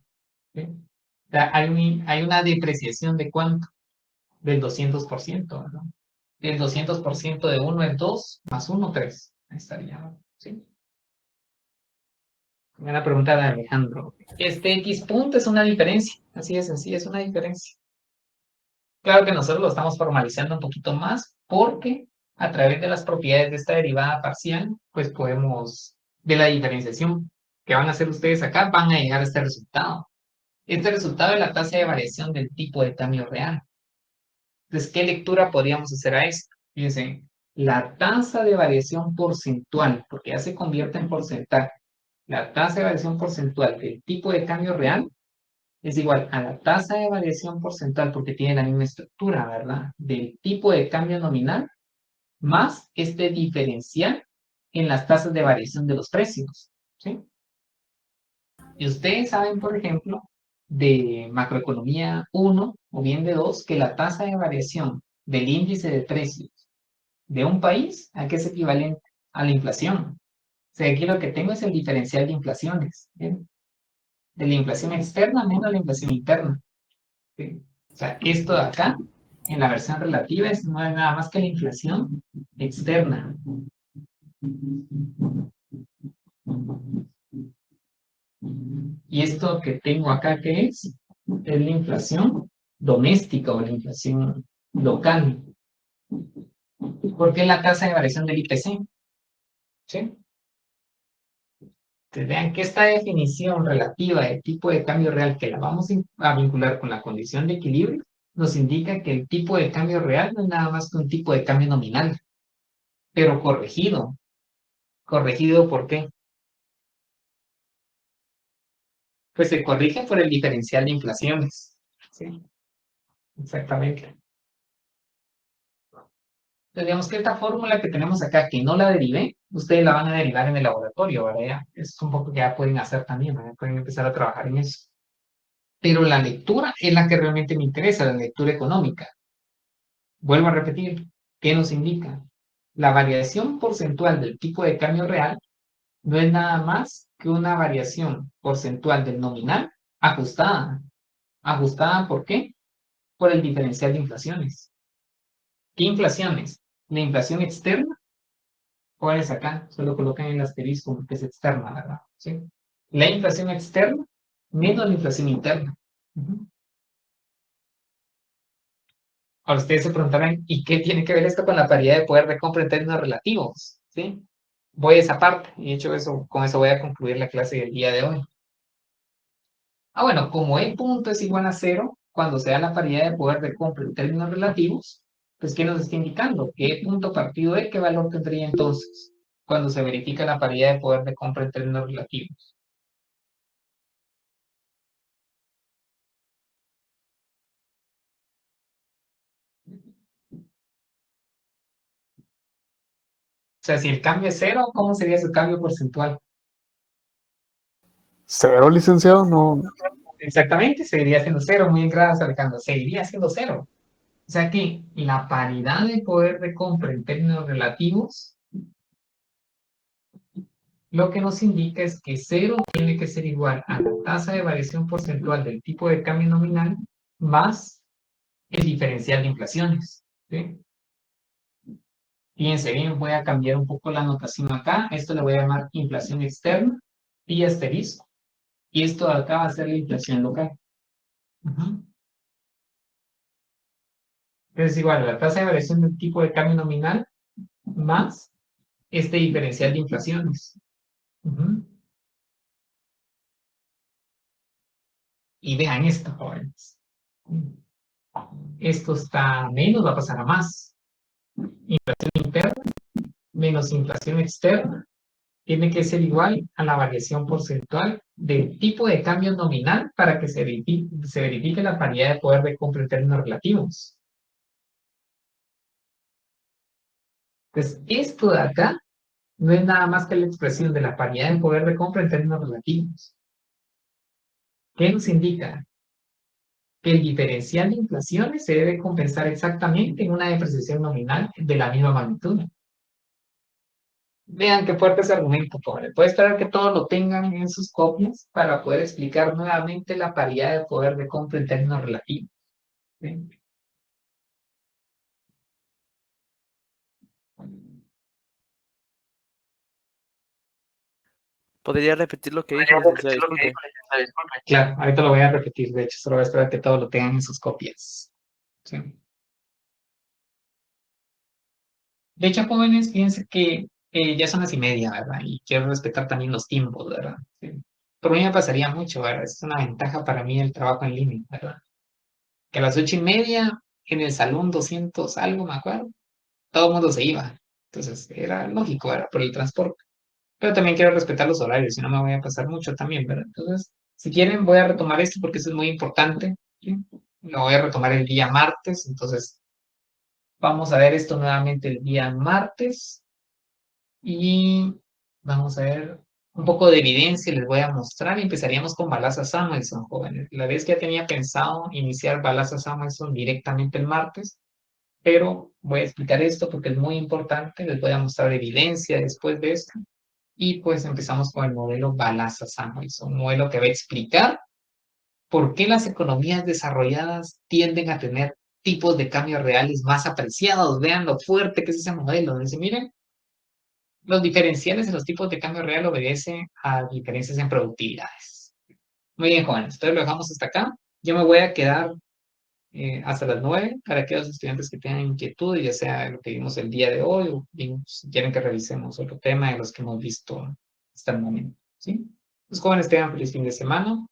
¿Sí? O sea, hay una depreciación de ¿cuánto? Del 200%, ¿verdad? El 200% de 1 es 2, más 1, 3. Ahí estaría, ¿sí? Buena pregunta de Alejandro. Este X punto es una diferencia. Así de sencillo, es una diferencia. Claro que nosotros lo estamos formalizando un poquito más porque a través de las propiedades de esta derivada parcial, pues podemos, de la diferenciación que van a hacer ustedes acá, van a llegar a este resultado. Este resultado es la tasa de variación del tipo de cambio real. Entonces, ¿qué lectura podríamos hacer a esto? Fíjense, la tasa de variación porcentual, porque ya se convierte en porcentaje, la tasa de variación porcentual del tipo de cambio real es igual a la tasa de variación porcentual, porque tiene la misma estructura, ¿verdad? Del tipo de cambio nominal, más este diferencial en las tasas de variación de los precios, ¿sí? Y ustedes saben, por ejemplo, de macroeconomía 1 o bien de 2, que la tasa de variación del índice de precios de un país, ¿a qué es equivalente? A la inflación. O sea, aquí lo que tengo es el diferencial de inflaciones, ¿bien? De la inflación externa menos la inflación interna. ¿Sí? O sea, esto de acá, en la versión relativa, no es nada más que la inflación externa. Y esto que tengo acá, ¿qué es? Es la inflación doméstica o la inflación local. ¿Por qué la tasa de variación del IPC? ¿Sí? Entonces, vean que esta definición relativa de tipo de cambio real, que la vamos a vincular con la condición de equilibrio, nos indica que el tipo de cambio real no es nada más que un tipo de cambio nominal, pero corregido. ¿Corregido por qué? Pues se corrige por el diferencial de inflaciones. ¿Sí? Exactamente. Entonces, digamos que esta fórmula que tenemos acá, que no la derivé, ustedes la van a derivar en el laboratorio, ¿verdad? Ya, es un poco que ya pueden hacer también, ¿verdad? Pueden empezar a trabajar en eso. Pero la lectura es la que realmente me interesa, la lectura económica. Vuelvo a repetir, ¿qué nos indica? La variación porcentual del tipo de cambio real no es nada más que una variación porcentual del nominal ajustada. ¿Ajustada por qué? Por el diferencial de inflaciones. ¿Qué inflaciones? La inflación externa. ¿Cuál es acá? Solo colocan el asterisco porque es externa, ¿verdad? ¿Sí? La inflación externa menos la inflación interna. Ujú. Ahora ustedes se preguntarán, ¿y qué tiene que ver esto con la paridad de poder de compra en términos relativos? ¿Sí? Voy a esa parte, y de hecho eso, con eso voy a concluir la clase del día de hoy. Bueno, como E punto es igual a cero, cuando se da la paridad de poder de compra en términos relativos, pues ¿qué nos está indicando? Que E punto partido de ¿qué valor tendría entonces cuando se verifica la paridad de poder de compra en términos relativos? O sea, si el cambio es cero, ¿cómo sería su cambio porcentual? ¿Cero, licenciado? No. Exactamente, seguiría siendo cero, muy bien, gracias Alejandro, seguiría siendo cero. O sea que la paridad de poder de compra en términos relativos, lo que nos indica es que cero tiene que ser igual a la tasa de variación porcentual del tipo de cambio nominal más el diferencial de inflaciones. ¿Sí? Fíjense bien, voy a cambiar un poco la notación acá. Esto le voy a llamar inflación externa y asterisco. Y esto de acá va a ser la inflación local. Ujú. Es igual a la tasa de variación del tipo de cambio nominal más este diferencial de inflaciones. Ujú. Y vean esto, jóvenes. Esto está a menos, va a pasar a más. Inflación interna menos inflación externa tiene que ser igual a la variación porcentual del tipo de cambio nominal para que se verifique la paridad de poder de compra en términos relativos. Entonces, esto de acá no es nada más que la expresión de la paridad de poder de compra en términos relativos. ¿Qué nos indica? Que el diferencial de inflaciones se debe compensar exactamente en una depreciación nominal de la misma magnitud. Vean qué fuerte ese argumento, pobre. Puede esperar que todos lo tengan en sus copias para poder explicar nuevamente la paridad de poder de compra en términos relativos. ¿Sí? ¿Podría repetir lo que dijo, licenciado? Disculpe. Claro, ahorita lo voy a repetir, de hecho, solo voy a esperar que todos lo tengan en sus copias. ¿Sí? De hecho, jóvenes, fíjense que ya son 9:30, ¿verdad? Y quiero respetar también los tiempos, ¿verdad? Sí. Por mí me pasaría mucho, ¿verdad? Es una ventaja para mí el trabajo en línea, ¿verdad? Que a las 8:30 en el salón 200 algo, me acuerdo, todo el mundo se iba. Entonces era lógico, ¿verdad? Por el transporte. Pero también quiero respetar los horarios, si no me voy a pasar mucho también, ¿verdad? Entonces, si quieren, voy a retomar esto porque eso es muy importante. ¿Sí? Lo voy a retomar el día martes, entonces vamos a ver esto nuevamente el día martes y vamos a ver un poco de evidencia, les voy a mostrar y empezaríamos con Balazs Samuelson, jóvenes. La vez que ya tenía pensado iniciar Balazs Samuelson directamente el martes, pero voy a explicar esto porque es muy importante, les voy a mostrar evidencia después de esto. Y pues empezamos con el modelo Balazs Samuelson, un modelo que va a explicar por qué las economías desarrolladas tienden a tener tipos de cambios reales más apreciados. Vean lo fuerte que es ese modelo. Dice, miren, los diferenciales de los tipos de cambio real obedecen a diferencias en productividades. Muy bien, jóvenes, entonces lo dejamos hasta acá. Yo me voy a quedar hasta las 9 para aquellos estudiantes que tengan inquietud, ya sea lo que vimos el día de hoy o bien, si quieren que revisemos otro tema de los que hemos visto hasta el momento. ¿Sí? Los jóvenes tengan feliz fin de semana.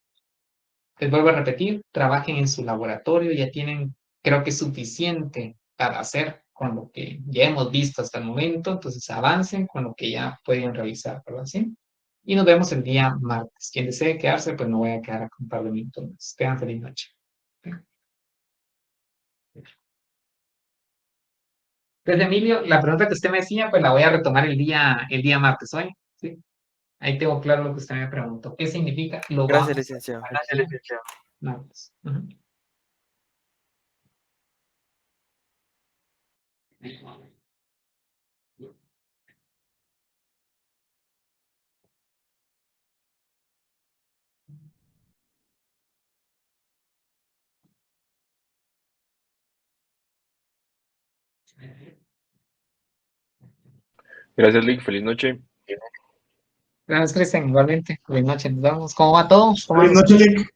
Les vuelvo a repetir, trabajen en su laboratorio, ya tienen, creo que suficiente para hacer con lo que ya hemos visto hasta el momento, entonces avancen con lo que ya pueden realizar, ¿verdad? ¿Sí? Y nos vemos el día martes. Quien desee quedarse, pues me voy a quedar a un par de minutos más. Tengan feliz noche. Entonces, Emilio, la pregunta que usted me decía, pues la voy a retomar el día martes, ¿hoy? ¿Sí? Ahí tengo claro lo que usted me preguntó. ¿Qué significa? Lo Gracias, vamos a licenciado. retomar el día martes. Ujú. Gracias, Lick. Feliz noche. Gracias, Cristian. Igualmente. Buenas noches. Nos vemos. ¿Cómo va todo? ¿Cómo Buenas va? noches, Lick.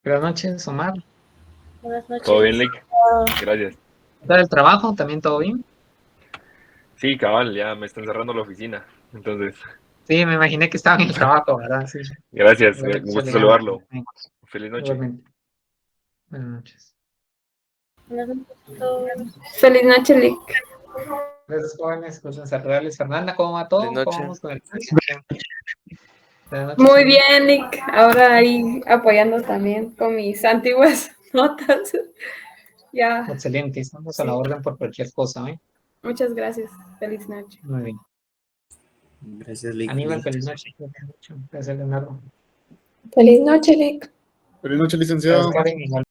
Buenas noches, Omar. Buenas noches. ¿Todo bien, Lick? Gracias. ¿Qué tal el trabajo? ¿También todo bien? Sí, cabal, ya me están cerrando la oficina. Entonces, Sí, me imaginé que estaba en el trabajo, ¿verdad? Sí. gracias. Igual Me que gusta salía. saludarlo. Feliz noche. Igualmente. Buenas noches. Buenas noches a todos. Feliz noche, Lick. Gracias, jóvenes. Gusto saludarles. Fernanda, ¿cómo va todo? Feliz noche. ¿Cómo vamos con el Buenas noches, Muy Fernanda. bien, Lick. Ahora ahí apoyando también con mis antiguas notas. Ya, Excelente. Estamos a la sí. orden por cualquier cosa, ¿eh? Muchas gracias. Feliz noche. Muy bien. Gracias, Lick. Aníbal, feliz noche. Gracias, Leonardo. Feliz noche, Lick. Feliz noche, Gracias, licenciado. Karen. Igual.